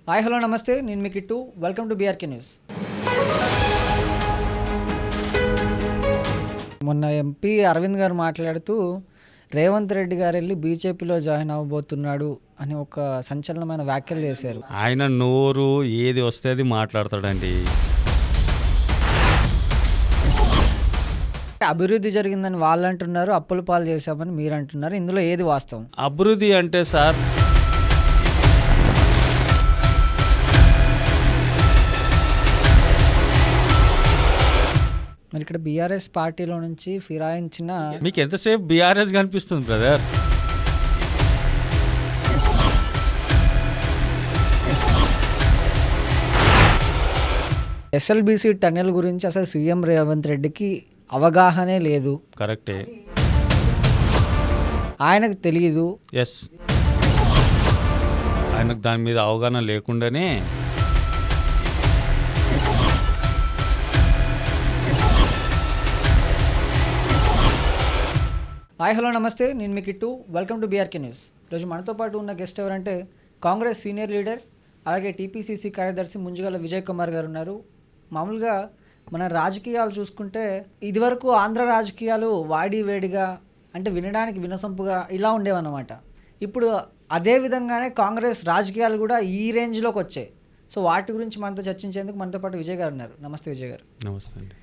Hi hello నమస్తే, నేను మీ Kittu. Welcome to BRK news. మొన్న ఎంపీ అరవింద్ గారు మాట్లాడుతూ రేవంత్ రెడ్డి గారు వెళ్ళి బీజేపీలో జాయిన్ అవ్వబోతున్నాడు అని ఒక సంచలనమైన వ్యాఖ్యలు చేశారు. ఆయన నోరు ఏది వస్తే అది మాట్లాడతాడండి. అభివృద్ధి జరిగిందని వాళ్ళు అంటున్నారు, అప్పుల పాలు చేశామని మీరు అంటున్నారు. ఇందులో ఏది వాస్తవం? అభివృద్ధి అంటే సార్, మరి ఇక్కడ బీఆర్ఎస్ పార్టీలో నుంచి ఫిరాయించిన మీకు ఎంతసేపు బీఆర్ఎస్ కనిపిస్తుంది బ్రదర్? ఎస్ఎల్బీసీ టన్నెల్ గురించి అసలు సీఎం రేవంత్ రెడ్డికి అవగాహనే లేదు. కరెక్టే, ఆయనకు తెలియదు. ఎస్, ఆయనకు దాని మీద అవగాహన లేకుండానే హాయ్ హలో నమస్తే, నేను మీ Kittu. Welcome to BRK news. ఈరోజు మనతో పాటు ఉన్న గెస్ట్ ఎవరంటే కాంగ్రెస్ సీనియర్ లీడర్, అలాగే టీపీసీసీ కార్యదర్శి ముంజుగల విజయ్ కుమార్ గారు ఉన్నారు. మామూలుగా మన రాజకీయాలు చూసుకుంటే ఇదివరకు ఆంధ్ర రాజకీయాలు వాడి వేడిగా, అంటే వినడానికి వినసొంపుగా ఇలా ఉండేవన్నమాట. ఇప్పుడు అదే విధంగానే కాంగ్రెస్ రాజకీయాలు కూడా ఈ రేంజ్లోకి వచ్చాయి. సో వాటి గురించి మనతో చర్చించేందుకు మనతో పాటు విజయ్ గారు ఉన్నారు. నమస్తే విజయ్ గారు. నమస్తే అండి.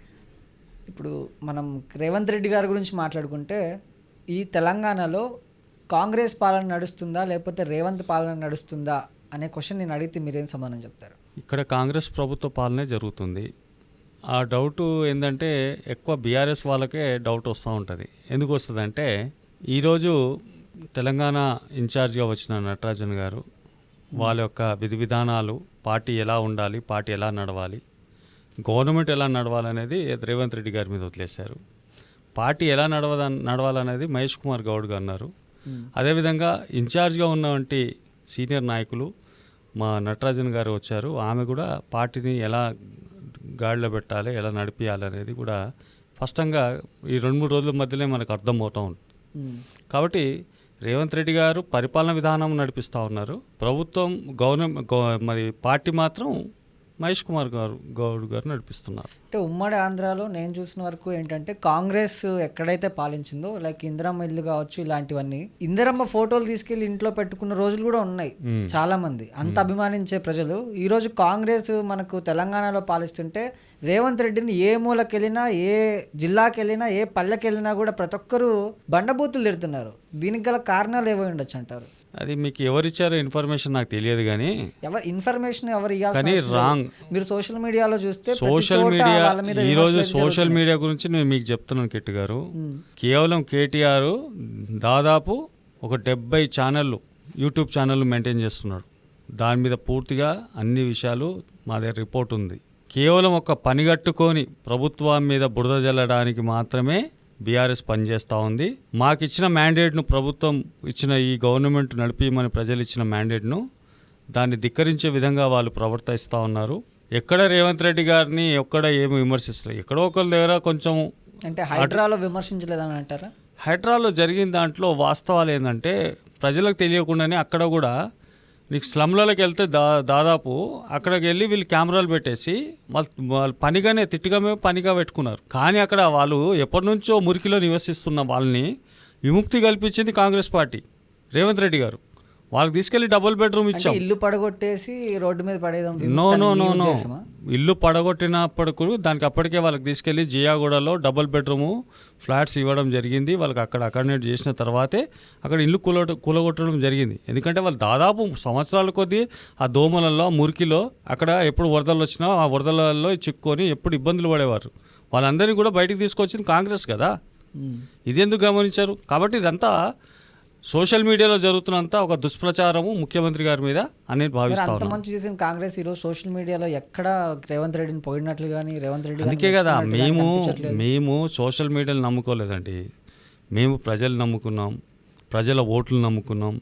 ఇప్పుడు మనం రేవంత్ రెడ్డి గారి గురించి మాట్లాడుకుంటే ఈ తెలంగాణలో కాంగ్రెస్ పాలన నడుస్తుందా లేకపోతే రేవంత్ పాలన నడుస్తుందా అనే క్వశ్చన్ నేను అడిగితే మీరేం సమాధానం చెప్తారు? ఇక్కడ కాంగ్రెస్ ప్రభుత్వ పాలనే జరుగుతుంది. ఆ డౌట్ ఏంటంటే ఎక్కువ బీఆర్ఎస్ వాళ్ళకే డౌట్ వస్తూ ఉంటుంది. ఎందుకు వస్తుందంటే ఈరోజు తెలంగాణ ఇన్ఛార్జ్గా వచ్చిన నటరాజన్ గారు వాళ్ళ యొక్క విధి విధానాలు, పార్టీ ఎలా ఉండాలి, పార్టీ ఎలా నడవాలి, గవర్నమెంట్ ఎలా నడవాలనేది రేవంత్ రెడ్డి గారి మీద వదిలేశారు. పార్టీ ఎలా నడవాలనేది మహేష్ కుమార్ గౌడ్ గారు అన్నారు. అదేవిధంగా ఇన్ఛార్జ్గా ఉన్నటువంటి సీనియర్ నాయకులు మా నటరాజన్ గారు వచ్చారు. ఆమె కూడా పార్టీని ఎలా గాడిలో పెట్టాలి, ఎలా నడిపించాలి అనేది కూడా స్పష్టంగా ఈ 2-3 రోజుల మధ్యలో మనకు అర్థమవుతూ ఉంటుంది. కాబట్టి రేవంత్ రెడ్డి గారు పరిపాలన విధానం నడిపిస్తూ ఉన్నారు. ప్రభుత్వం మరి పార్టీ మాత్రం మహేష్ కుమార్ గౌడ్ గారు నడిపిస్తున్నారు. అంటే ఉమ్మడి ఆంధ్రాలో నేను చూసిన వరకు ఏంటంటే కాంగ్రెస్ ఎక్కడైతే పాలించిందో, లైక్ ఇందిరమ్మ ఇల్లు కావచ్చు, ఇలాంటివన్నీ ఇందిరమ్మ ఫోటోలు తీసుకెళ్లి ఇంట్లో పెట్టుకున్న రోజులు కూడా ఉన్నాయి. చాలా మంది అంత అభిమానించే ప్రజలు ఈ రోజు కాంగ్రెస్ మనకు తెలంగాణలో పాలిస్తుంటే రేవంత్ రెడ్డిని ఏ మూలకెళ్ళినా, ఏ జిల్లాకెళ్ళినా, ఏ పల్లెకెళ్ళినా కూడా ప్రతి ఒక్కరు బండబూతులు తిడుతున్నారు. దీనికి గల కారణాలు ఏవై ఉండొచ్చు అంటారు? అది మీకు ఎవరిచ్చారో ఇన్ఫర్మేషన్ నాకు తెలియదు, కానీ ఇన్ఫర్మేషన్ ఎవరు కానీ రాంగ్. మీరు సోషల్ మీడియాలో చూస్తే సోషల్ మీడియా ఈరోజు సోషల్ మీడియా గురించి నేను మీకు చెప్తున్నాను కిట్టు గారు. కేవలం కేటీఆర్ దాదాపు ఒక 70 ఛానళ్ళు, యూట్యూబ్ ఛానళ్ళు మెయింటైన్ చేస్తున్నాడు. దాని మీద పూర్తిగా అన్ని విషయాలు మా దగ్గర రిపోర్ట్ ఉంది. కేవలం ఒక పనిగట్టుకొని ప్రభుత్వం మీద బురద జల్లడానికి మాత్రమే బీఆర్ఎస్ పనిచేస్తూ ఉంది. మాకు ఇచ్చిన మ్యాండేట్ను, ప్రభుత్వం ఇచ్చిన ఈ గవర్నమెంట్ నడిపిమని ప్రజలు ఇచ్చిన మ్యాండేట్ను దాన్ని ధిక్కరించే విధంగా వాళ్ళు ప్రవర్తిస్తూ ఉన్నారు. ఎక్కడ రేవంత్ రెడ్డి గారిని ఎక్కడ ఏమి విమర్శిస్తారు, ఎక్కడో ఒకరి దగ్గర కొంచెం అంటే హైడ్రాలో విమర్శించలేదని అంటారా? హైడ్రాలో జరిగిన దాంట్లో వాస్తవాలు ఏంటంటే ప్రజలకు తెలియకుండానే అక్కడ కూడా నీకు స్లమ్లలోకి వెళ్తే దాదాపు అక్కడికి వెళ్ళి వీళ్ళు కెమెరాలు పెట్టేసి వాళ్ళు పనిగానే పనిగా పెట్టుకున్నారు. కానీ అక్కడ వాళ్ళు ఎప్పటి నుంచో మురికిలో నివసిస్తున్న వాళ్ళని విముక్తి కల్పించింది కాంగ్రెస్ పార్టీ, రేవంత్ రెడ్డి గారు. వాళ్ళకి తీసుకెళ్లి డబుల్ బెడ్రూమ్ ఇచ్చాం. ఇల్లు పడగొట్టేసి రోడ్డు మీద పడేదాం? నో. ఇల్లు పడగొట్టినప్పుడు దానికి అప్పటికే వాళ్ళకి తీసుకెళ్లి జియాగూడలో డబుల్ బెడ్రూము ఫ్లాట్స్ ఇవ్వడం జరిగింది. వాళ్ళకి అకామిడేట్ చేసిన తర్వాతే అక్కడ ఇల్లు కూలగొట్టడం జరిగింది. ఎందుకంటే వాళ్ళు దాదాపు సంవత్సరాల కొద్దీ ఆ దోమలలో, మురికిలో అక్కడ ఎప్పుడు వరదలు వచ్చినా ఆ వరదలలో చిక్కుకొని ఎప్పుడు ఇబ్బందులు పడేవారు. వాళ్ళందరినీ కూడా బయటికి తీసుకొచ్చింది కాంగ్రెస్ కదా. ఇది ఎందుకు గమనించారు? కాబట్టి ఇదంతా సోషల్ మీడియాలో జరుగుతున్నంత ఒక దుష్ప్రచారము ముఖ్యమంత్రి గారి మీద అనేది భావిస్తాను. అంత మంచి చేసిన కాంగ్రెస్ ఈరోజు సోషల్ మీడియాలో ఎక్కడ రేవంత్ రెడ్డిని పోయినట్లు కానీ, రేవంత్ రెడ్డి అందుకే కదా మేము సోషల్ మీడియాను నమ్ముకోలేదండి. మేము ప్రజలు నమ్ముకున్నాం, ప్రజల ఓట్లు నమ్ముకున్నాం.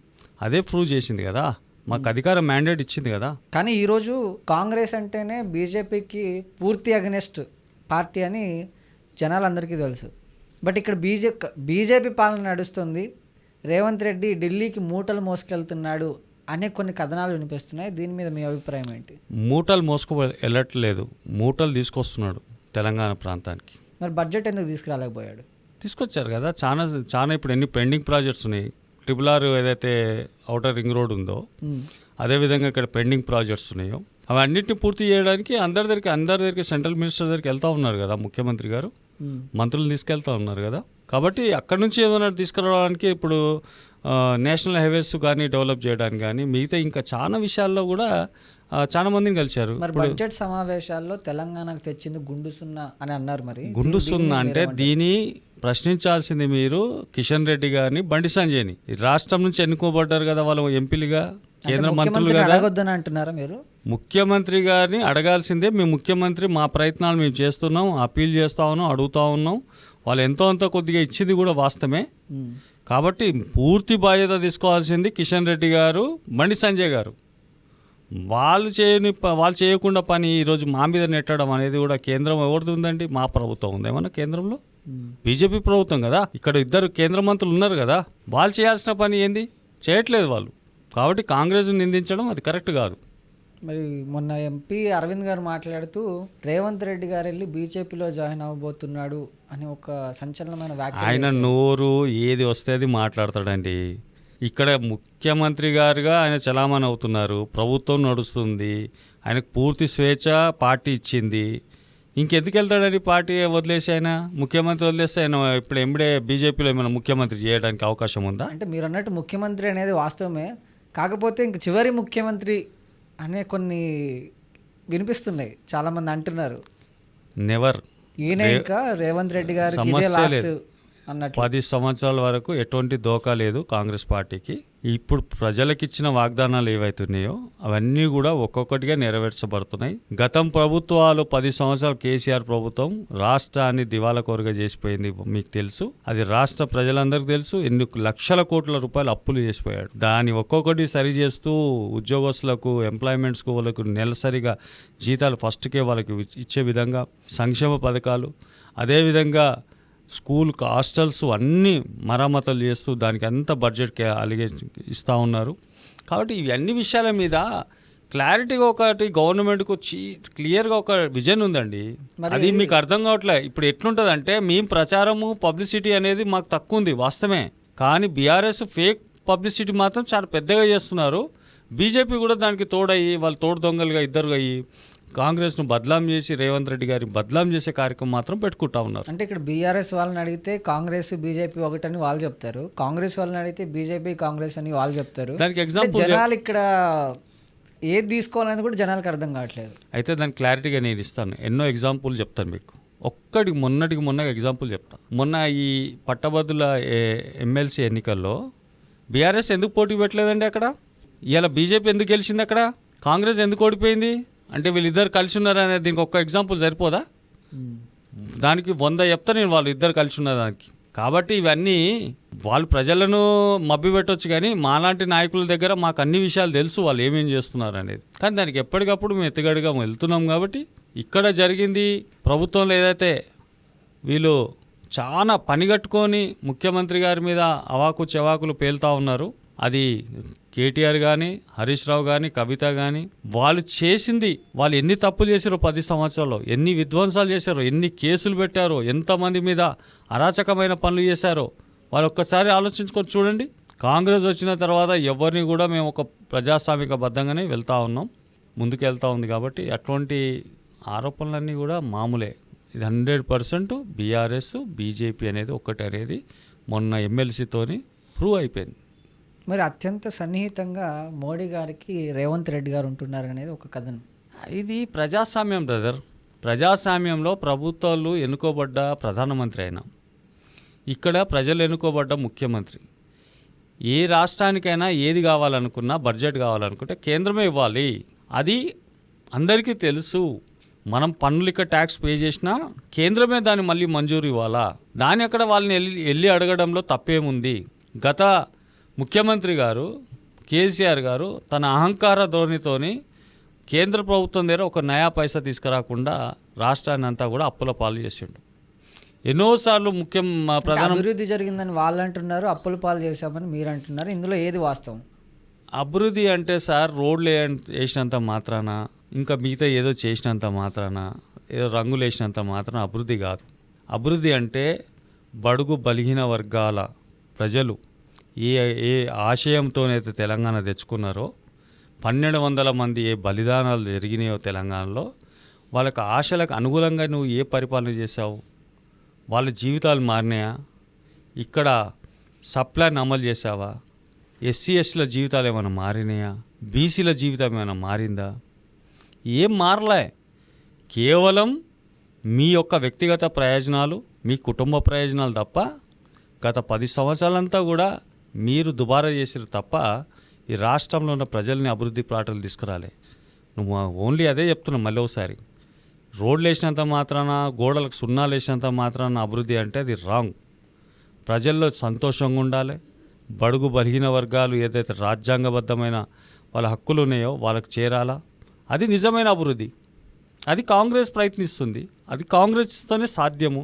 అదే ప్రూవ్ చేసింది కదా, మాకు అధికారం మ్యాండేట్ ఇచ్చింది కదా. కానీ ఈరోజు కాంగ్రెస్ అంటేనే బీజేపీకి పూర్తి అగెనెస్ట్ పార్టీ అని జనాలందరికీ తెలుసు. బట్ ఇక్కడ బీజేపీ పాలన నడుస్తుంది, రేవంత్ రెడ్డి ఢిల్లీకి మూటలు మోసుకెళ్తున్నాడు అనే కొన్ని కథనాలు వినిపిస్తున్నాయి. దీని మీద మీ అభిప్రాయం ఏంటి? మూటలు వెళ్ళట్లేదు, మూటలు తీసుకొస్తున్నాడు తెలంగాణ ప్రాంతానికి. మరి బడ్జెట్ ఎందుకు తీసుకురాలేకపోయాడు? తీసుకొచ్చారు కదా, చాలా చాలా ఇప్పుడు ఎన్ని పెండింగ్ ప్రాజెక్ట్స్ ఉన్నాయి. RRR ఏదైతే ఔటర్ రింగ్ రోడ్ ఉందో అదేవిధంగా ఇక్కడ పెండింగ్ ప్రాజెక్ట్స్ ఉన్నాయో అవన్నిటిని పూర్తి చేయడానికి అందరి దగ్గరికి సెంట్రల్ మినిస్టర్ దగ్గరికి వెళ్తూ ఉన్నారు కదా ముఖ్యమంత్రి గారు, మంత్రులు తీసుకెళ్తా ఉన్నారు కదా. కాబట్టి అక్కడి నుంచి ఏదైనా తీసుకురావడానికి ఇప్పుడు నేషనల్ హైవేస్ కానీ డెవలప్ చేయడానికి కానీ మిగతా ఇంకా చాలా విషయాల్లో కూడా చాలా మందిని కలిశారు. మరి బడ్జెట్ సమావేశాల్లో తెలంగాణకు తెచ్చింది గుండు సున్నా అని అన్నారు. మరి గుండు సున్నా అంటే దీన్ని ప్రశ్నించాల్సింది మీరు కిషన్ రెడ్డి గారిని, బండి సంజయ్ని. రాష్ట్రం నుంచి ఎన్నుకోబడ్డారు కదా వాళ్ళు ఎంపీలుగా, కేంద్ర మంత్రులు కదా. అడగొద్దని అంటున్నారా మీరు? ముఖ్యమంత్రి గారిని అడగాల్సిందే. మేము ముఖ్యమంత్రి మా ప్రయత్నాలు మేము చేస్తున్నాం, అప్పీల్ చేస్తా ఉన్నాం, అడుగుతా ఉన్నాం. వాళ్ళు ఎంతో అంత కొద్దిగా ఇచ్చింది కూడా వాస్తవమే. కాబట్టి పూర్తి బాధ్యత తీసుకోవాల్సింది కిషన్ రెడ్డి గారు, బండి సంజయ్ గారు. వాళ్ళు చేయకుండా పని ఈరోజు మా మీద నెట్టడం అనేది కూడా కేంద్రం ఎవరిది ఉందండి? మా ప్రభుత్వం ఉంది ఏమన్నా కేంద్రంలో? బీజేపీ ప్రభుత్వం కదా. ఇక్కడ ఇద్దరు కేంద్ర మంత్రులు ఉన్నారు కదా, వాళ్ళు చేయాల్సిన పని ఏంది? చేయట్లేదు వాళ్ళు. కాబట్టి కాంగ్రెస్ని నిందించడం అది కరెక్ట్ కాదు. మరి మొన్న ఎంపీ అరవింద్ గారు మాట్లాడుతూ రేవంత్ రెడ్డి గారు వెళ్ళి బీజేపీలో జాయిన్ అవ్వబోతున్నాడు అని ఒక సంచలనమైన వ్యాఖ్య. ఆయన నోరు ఏది వస్తే అది మాట్లాడతాడండి. ఇక్కడ ముఖ్యమంత్రి గారుగా ఆయన చలామణి అవుతున్నారు, ప్రభుత్వం నడుస్తుంది, ఆయనకు పూర్తి స్వేచ్ఛ పార్టీ ఇచ్చింది. ఇంకెందుకు వెళ్తాడని పార్టీ వదిలేసి, ఆయన ముఖ్యమంత్రి వదిలేస్తే ఆయన ఇప్పుడు ఎంబడే బీజేపీలో ఏమైనా ముఖ్యమంత్రి చేయడానికి అవకాశం ఉందా? అంటే మీరు అన్నట్టు ముఖ్యమంత్రి అనేది వాస్తవమే, కాకపోతే ఇంక చివరి ముఖ్యమంత్రి అనే కొన్ని వినిపిస్తున్నాయి, చాలామంది అంటున్నారు. నెవర్. ఈయన ఇంకా రేవంత్ రెడ్డి గారికి ఇదే లాస్ట్ అన్నట్టు. 10 సంవత్సరాల వరకు ఎటువంటి దోకా లేదు కాంగ్రెస్ పార్టీకి. ఇప్పుడు ప్రజలకు ఇచ్చిన వాగ్దానాలు ఏవైతున్నాయో అవన్నీ కూడా ఒక్కొక్కటిగా నెరవేర్చబడుతున్నాయి. గతం ప్రభుత్వాలు 10 సంవత్సరాలు కేసీఆర్ ప్రభుత్వం రాష్ట్రాన్ని దివాలా కోరుగా చేసిపోయింది, మీకు తెలుసు. అది రాష్ట్ర ప్రజలందరికీ తెలుసు. ఎన్ని లక్షల కోట్ల రూపాయలు అప్పులు చేసిపోయాడు. దాన్ని ఒక్కొక్కటి సరి చేస్తూ ఉద్యోగస్తులకు, ఎంప్లాయ్మెంట్స్కు వాళ్ళకు నెలసరిగా జీతాలు ఫస్ట్కే వాళ్ళకి ఇచ్చే విధంగా సంక్షేమ పథకాలు, అదేవిధంగా స్కూల్ హాస్టల్స్ అన్నీ మరమ్మతులు చేస్తూ దానికి అంత బడ్జెట్కి ఇస్తూ ఉన్నారు. కాబట్టి ఇవి అన్ని విషయాల మీద క్లారిటీగా ఒకటి గవర్నమెంట్కు క్లియర్గా ఒక విజన్ ఉందండి. అది మీకు అర్థం కావట్లే. ఇప్పుడు ఎట్లుంటుంది అంటే మేము ప్రచారము పబ్లిసిటీ అనేది మాకు తక్కువ ఉంది వాస్తవమే, కానీ బీఆర్ఎస్ ఫేక్ పబ్లిసిటీ మాత్రం చాలా పెద్దగా చేస్తున్నారు. బీజేపీ కూడా దానికి తోడయ్యి వాళ్ళు తోడు దొంగలుగా ఇద్దరు అయ్యి కాంగ్రెస్ను బదలాం చేసి రేవంత్ రెడ్డి గారి బదలాం చేసే కార్యక్రమం మాత్రం పెట్టుకుంటా ఉన్నారు. అంటే ఇక్కడ బీఆర్ఎస్ వాళ్ళని అడిగితే కాంగ్రెస్ బీజేపీ ఒకటని వాళ్ళు చెప్తారు, కాంగ్రెస్ వాళ్ళని అడిగితే బీజేపీ కాంగ్రెస్ అని వాళ్ళు చెప్తారు. దానికి ఎగ్జాంపుల్ జనాలు ఇక్కడ ఏది తీసుకోవాలని కూడా జనాలకు అర్థం కావట్లేదు. అయితే దానికి క్లారిటీగా నేను ఇస్తాను, ఎన్నో ఎగ్జాంపుల్ చెప్తాను మీకు. మొన్న ఎగ్జాంపుల్ చెప్తా. మొన్న ఈ పట్టభద్రుల ఎమ్మెల్సీ ఎన్నికల్లో బీఆర్ఎస్ ఎందుకు పోటీ పెట్టలేదండి? అక్కడ ఇవాళ బీజేపీ ఎందుకు గెలిచింది? అక్కడ కాంగ్రెస్ ఎందుకు ఓడిపోయింది? అంటే వీళ్ళిద్దరు కలిసి ఉన్నారు అనేది దీనికి ఒక్క ఎగ్జాంపుల్ సరిపోదా? దానికి 100 చెప్తా నేను, వాళ్ళు ఇద్దరు కలిసి ఉన్న దానికి. కాబట్టి ఇవన్నీ వాళ్ళు ప్రజలను మభ్య పెట్టవచ్చు, కానీ మాలాంటి నాయకుల దగ్గర మాకు అన్ని విషయాలు తెలుసు వాళ్ళు ఏమేం చేస్తున్నారు అనేది. కానీ దానికి ఎప్పటికప్పుడు మేము ఎత్తుగడిగా వెళ్తున్నాం. కాబట్టి ఇక్కడ జరిగింది ప్రభుత్వంలో ఏదైతే వీళ్ళు చాలా పనిగట్టుకొని ముఖ్యమంత్రి గారి మీద అవాకు చెవాకులు పేలుతూ ఉన్నారు, అది కేటీఆర్ కానీ, హరీష్ రావు కానీ, కవిత కానీ, వాళ్ళు చేసింది, వాళ్ళు ఎన్ని తప్పులు చేశారో 10 సంవత్సరాల్లో, ఎన్ని విధ్వంసాలు చేశారో, ఎన్ని కేసులు పెట్టారో, ఎంతమంది మీద అరాచకమైన పనులు చేశారో వాళ్ళు ఒక్కసారి ఆలోచించుకొని చూడండి. కాంగ్రెస్ వచ్చిన తర్వాత ఎవరిని కూడా మేము ఒక ప్రజాస్వామికబద్ధంగానే వెళ్తూ ఉన్నాం, ముందుకు వెళ్తూ ఉంది. కాబట్టి అటువంటి ఆరోపణలన్నీ కూడా మామూలే. ఇది 100% బీఆర్ఎస్ బీజేపీ అనేది ఒక్కటి అనేది మొన్న ఎమ్మెల్సీతోని ప్రూవ్ అయిపోయింది. మరి అత్యంత సన్నిహితంగా మోడీ గారికి రేవంత్ రెడ్డి గారు ఉంటున్నారు అనేది ఒక కథనం. ఇది ప్రజాస్వామ్యం బ్రదర్. ప్రజాస్వామ్యంలో ప్రభుత్వాలు ఎన్నుకోబడ్డ ప్రధానమంత్రి అయినా, ఇక్కడ ప్రజలు ఎన్నుకోబడ్డ ముఖ్యమంత్రి. ఏ రాష్ట్రానికైనా ఏది కావాలనుకున్నా, బడ్జెట్ కావాలనుకుంటే కేంద్రమే ఇవ్వాలి. అది అందరికీ తెలుసు. మనం పన్నులు ఇక్కడ ట్యాక్స్ పే చేసినా కేంద్రమే దాన్ని మళ్ళీ మంజూరు ఇవ్వాలా. దాని అక్కడ వాళ్ళని వెళ్ళి అడగడంలో తప్పేముంది? గత ముఖ్యమంత్రి గారు కేసీఆర్ గారు తన అహంకార ధోరణితోని కేంద్ర ప్రభుత్వం దగ్గర ఒక నయా పైసా తీసుకురాకుండా రాష్ట్రాన్ని అంతా కూడా అప్పుల పాలు చేసిండు. ఎన్నోసార్లు అభివృద్ధి జరిగిందని వాళ్ళు అంటున్నారు, అప్పుల పాలు చేశామని మీరు అంటున్నారు. ఇందులో ఏది వాస్తవం? అభివృద్ధి అంటే సార్ రోడ్లు వేసినంత మాత్రాన, ఇంకా మిగతా ఏదో చేసినంత మాత్రాన, ఏదో రంగులు వేసినంత మాత్రాన అభివృద్ధి కాదు. అభివృద్ధి అంటే బడుగు బలహీన వర్గాల ప్రజలు ఏ ఏ ఆశయంతోనైతే తెలంగాణ తెచ్చుకున్నారో, 1200 మంది ఏ బలిదానాలు జరిగినాయో తెలంగాణలో, వాళ్ళకి ఆశలకు అనుగుణంగా నువ్వు ఏ పరిపాలన చేసావు? వాళ్ళ జీవితాలు మారినాయా? ఇక్కడ సప్లాన్ అమలు చేసావా? ఎస్సీ ఎస్టీల జీవితాలు ఏమైనా మారినాయా? బీసీల జీవితం ఏమైనా మారిందా? ఏం మారలే. కేవలం మీ యొక్క వ్యక్తిగత ప్రయోజనాలు, మీ కుటుంబ ప్రయోజనాలు తప్ప గత 10 సంవత్సరాలంతా కూడా మీరు దుబారా చేసారు తప్ప ఈ రాష్ట్రంలో ఉన్న ప్రజల్ని అభివృద్ధి ప్రాటలు తీసుకురాలే. నువ్వు ఓన్లీ అదే చెప్తున్నావు మళ్ళీ ఒకసారి. రోడ్లు వేసినంత మాత్రాన, గోడలకు సున్నాలు వేసినంత మాత్రాన అభివృద్ధి అంటే అది రాంగ్. ప్రజల్లో సంతోషంగా ఉండాలి. బడుగు బలహీన వర్గాలు ఏదైతే రాజ్యాంగబద్ధమైన వాళ్ళ హక్కులు ఉన్నాయో వాళ్ళకి చేరాలా. అది నిజమైన అభివృద్ధి. అది కాంగ్రెస్ ప్రయత్నిస్తుంది. అది కాంగ్రెస్తోనే సాధ్యము.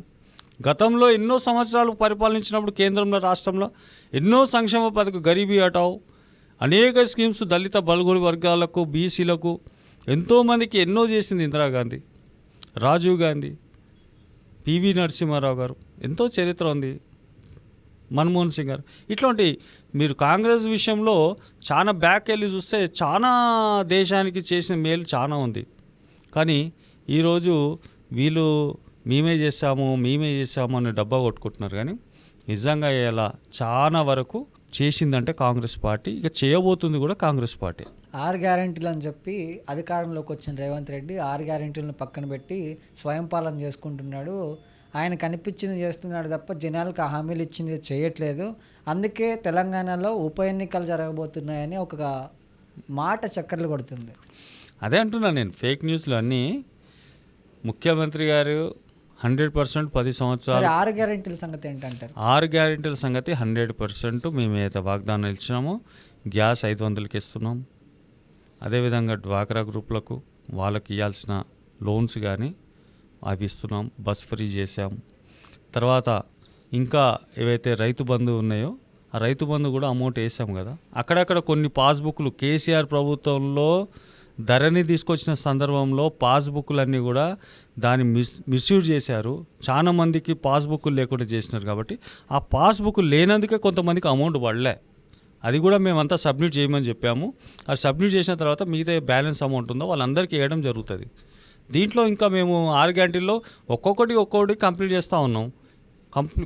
గతంలో ఎన్నో సంవత్సరాలు పరిపాలించినప్పుడు కేంద్రంలో, రాష్ట్రంలో ఎన్నో సంక్షేమ పథకం, గరీబీ హటావ్, అనేక స్కీమ్స్ దళిత బలుగుడి వర్గాలకు, బీసీలకు ఎంతోమందికి ఎన్నో చేసింది ఇందిరాగాంధీ, రాజీవ్ గాంధీ, పివి నరసింహారావు గారు. ఎంతో చరిత్ర ఉంది. మన్మోహన్ సింగ్ గారు. ఇట్లాంటి మీరు కాంగ్రెస్ విషయంలో చాలా బ్యాక్ వెళ్ళి చూస్తే చాలా దేశానికి చేసిన మేలు చాలా ఉంది. కానీ ఈరోజు వీళ్ళు మేమే చేసాము అని డబ్బా కొట్టుకుంటున్నారు. కానీ నిజంగా ఇలా చాలా వరకు చేసిందంటే కాంగ్రెస్ పార్టీ, ఇక చేయబోతుంది కూడా కాంగ్రెస్ పార్టీ. 6 గ్యారెంటీలు అని చెప్పి అధికారంలోకి వచ్చిన రేవంత్ రెడ్డి 6 గ్యారెంటీలను పక్కన పెట్టి స్వయం పాలన చేసుకుంటున్నాడు. ఆయన కనిపించింది చేస్తున్నాడు తప్ప జనాలకు హామీలు ఇచ్చింది చేయట్లేదు. అందుకే తెలంగాణలో ఉప ఎన్నికలు జరగబోతున్నాయని ఒక మాట చక్కర్లు కొడుతుంది. అదే అంటున్నాను నేను. ఫేక్ న్యూస్లు అన్నీ ముఖ్యమంత్రి గారు 100% 10 సంవత్సరాలు 6 గ్యారెంటీల సంగతి ఏంటంటారు? 6 గ్యారెంటీల సంగతి 100% మేము ఏదైతే వాగ్దానం ఇచ్చినామో, గ్యాస్ 500కి ఇస్తున్నాం. అదేవిధంగా డ్వాక్రా గ్రూపులకు వాళ్ళకి ఇవ్వాల్సిన లోన్స్ కానీ అవి ఇస్తున్నాం. బస్ ఫ్రీ చేసాం. తర్వాత ఇంకా ఏవైతే రైతు బంధు ఉన్నాయో ఆ రైతు బంధు కూడా అమౌంట్ వేసాం కదా. అక్కడక్కడ కొన్ని పాస్బుక్లు కేసీఆర్ ప్రభుత్వంలో ధరని తీసుకొచ్చిన సందర్భంలో పాస్బుక్లన్నీ కూడా దాన్ని మిస్యూజ్ చేశారు. చాలా మందికి పాస్బుక్లు లేకుండా చేసినారు. కాబట్టి ఆ పాస్బుక్ లేనందుకే కొంతమందికి అమౌంట్ పడలే. అది కూడా మేమంతా సబ్మిట్ చేయమని చెప్పాము. అది సబ్మిట్ చేసిన తర్వాత మిగతా బ్యాలెన్స్ అమౌంట్ ఉందో వాళ్ళందరికీ వేయడం జరుగుతుంది. దీంట్లో ఇంకా మేము 6 గ్యారెంటీల్లో ఒక్కొక్కటి కంప్లీట్ చేస్తూ ఉన్నాం.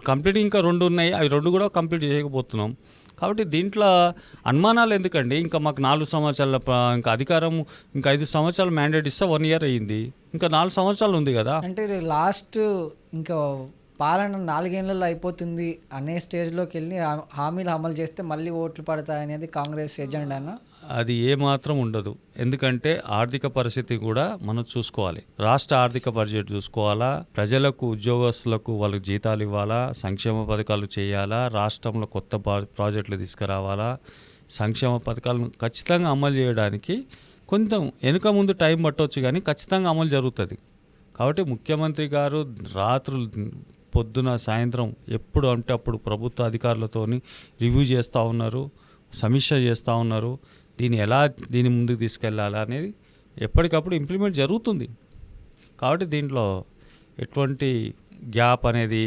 కంప్లీట్ ఇంకా 2 ఉన్నాయి. అవి 2 కూడా కంప్లీట్ చేయకపోతున్నాం. కాబట్టి దీంట్లో అనుమానాలు ఎందుకండి? ఇంకా మాకు 4 సంవత్సరాల ఇంకా అధికారం, ఇంకా 5 సంవత్సరాలు మ్యాండేట్ ఇస్తే 1 ఇయర్ అయ్యింది. ఇంకా 4 సంవత్సరాలు ఉంది కదా. అంటే లాస్ట్ ఇంకా పాలన 4 ఏళ్లలో అయిపోతుంది అనే స్టేజ్లోకి వెళ్ళి హామీలు అమలు చేస్తే మళ్ళీ ఓట్లు పడతాయనేది కాంగ్రెస్ ఎజెండానా? అది ఏమాత్రం ఉండదు. ఎందుకంటే ఆర్థిక పరిస్థితి కూడా మనం చూసుకోవాలి. రాష్ట్ర ఆర్థిక బడ్జెట్ చూసుకోవాలా, ప్రజలకు, ఉద్యోగస్తులకు వాళ్ళకి జీతాలు ఇవ్వాలా, సంక్షేమ పథకాలు చేయాలా, రాష్ట్రంలో కొత్త ప్రాజెక్టులు తీసుకురావాలా. సంక్షేమ పథకాలను ఖచ్చితంగా అమలు చేయడానికి కొంచెం వెనుక ముందు టైం పట్టవచ్చు, కానీ ఖచ్చితంగా అమలు జరుగుతుంది. కాబట్టి ముఖ్యమంత్రి గారు రాత్రులు, పొద్దున, సాయంత్రం ఎప్పుడు అంటే అప్పుడు ప్రభుత్వ అధికారులతోని రివ్యూ చేస్తూ ఉన్నారు, సమీక్ష చేస్తూ ఉన్నారు. దీన్ని ముందుకు తీసుకెళ్ళాలా అనేది ఎప్పటికప్పుడు ఇంప్లిమెంట్ జరుగుతుంది. కాబట్టి దీంట్లో ఎటువంటి గ్యాప్ అనేది,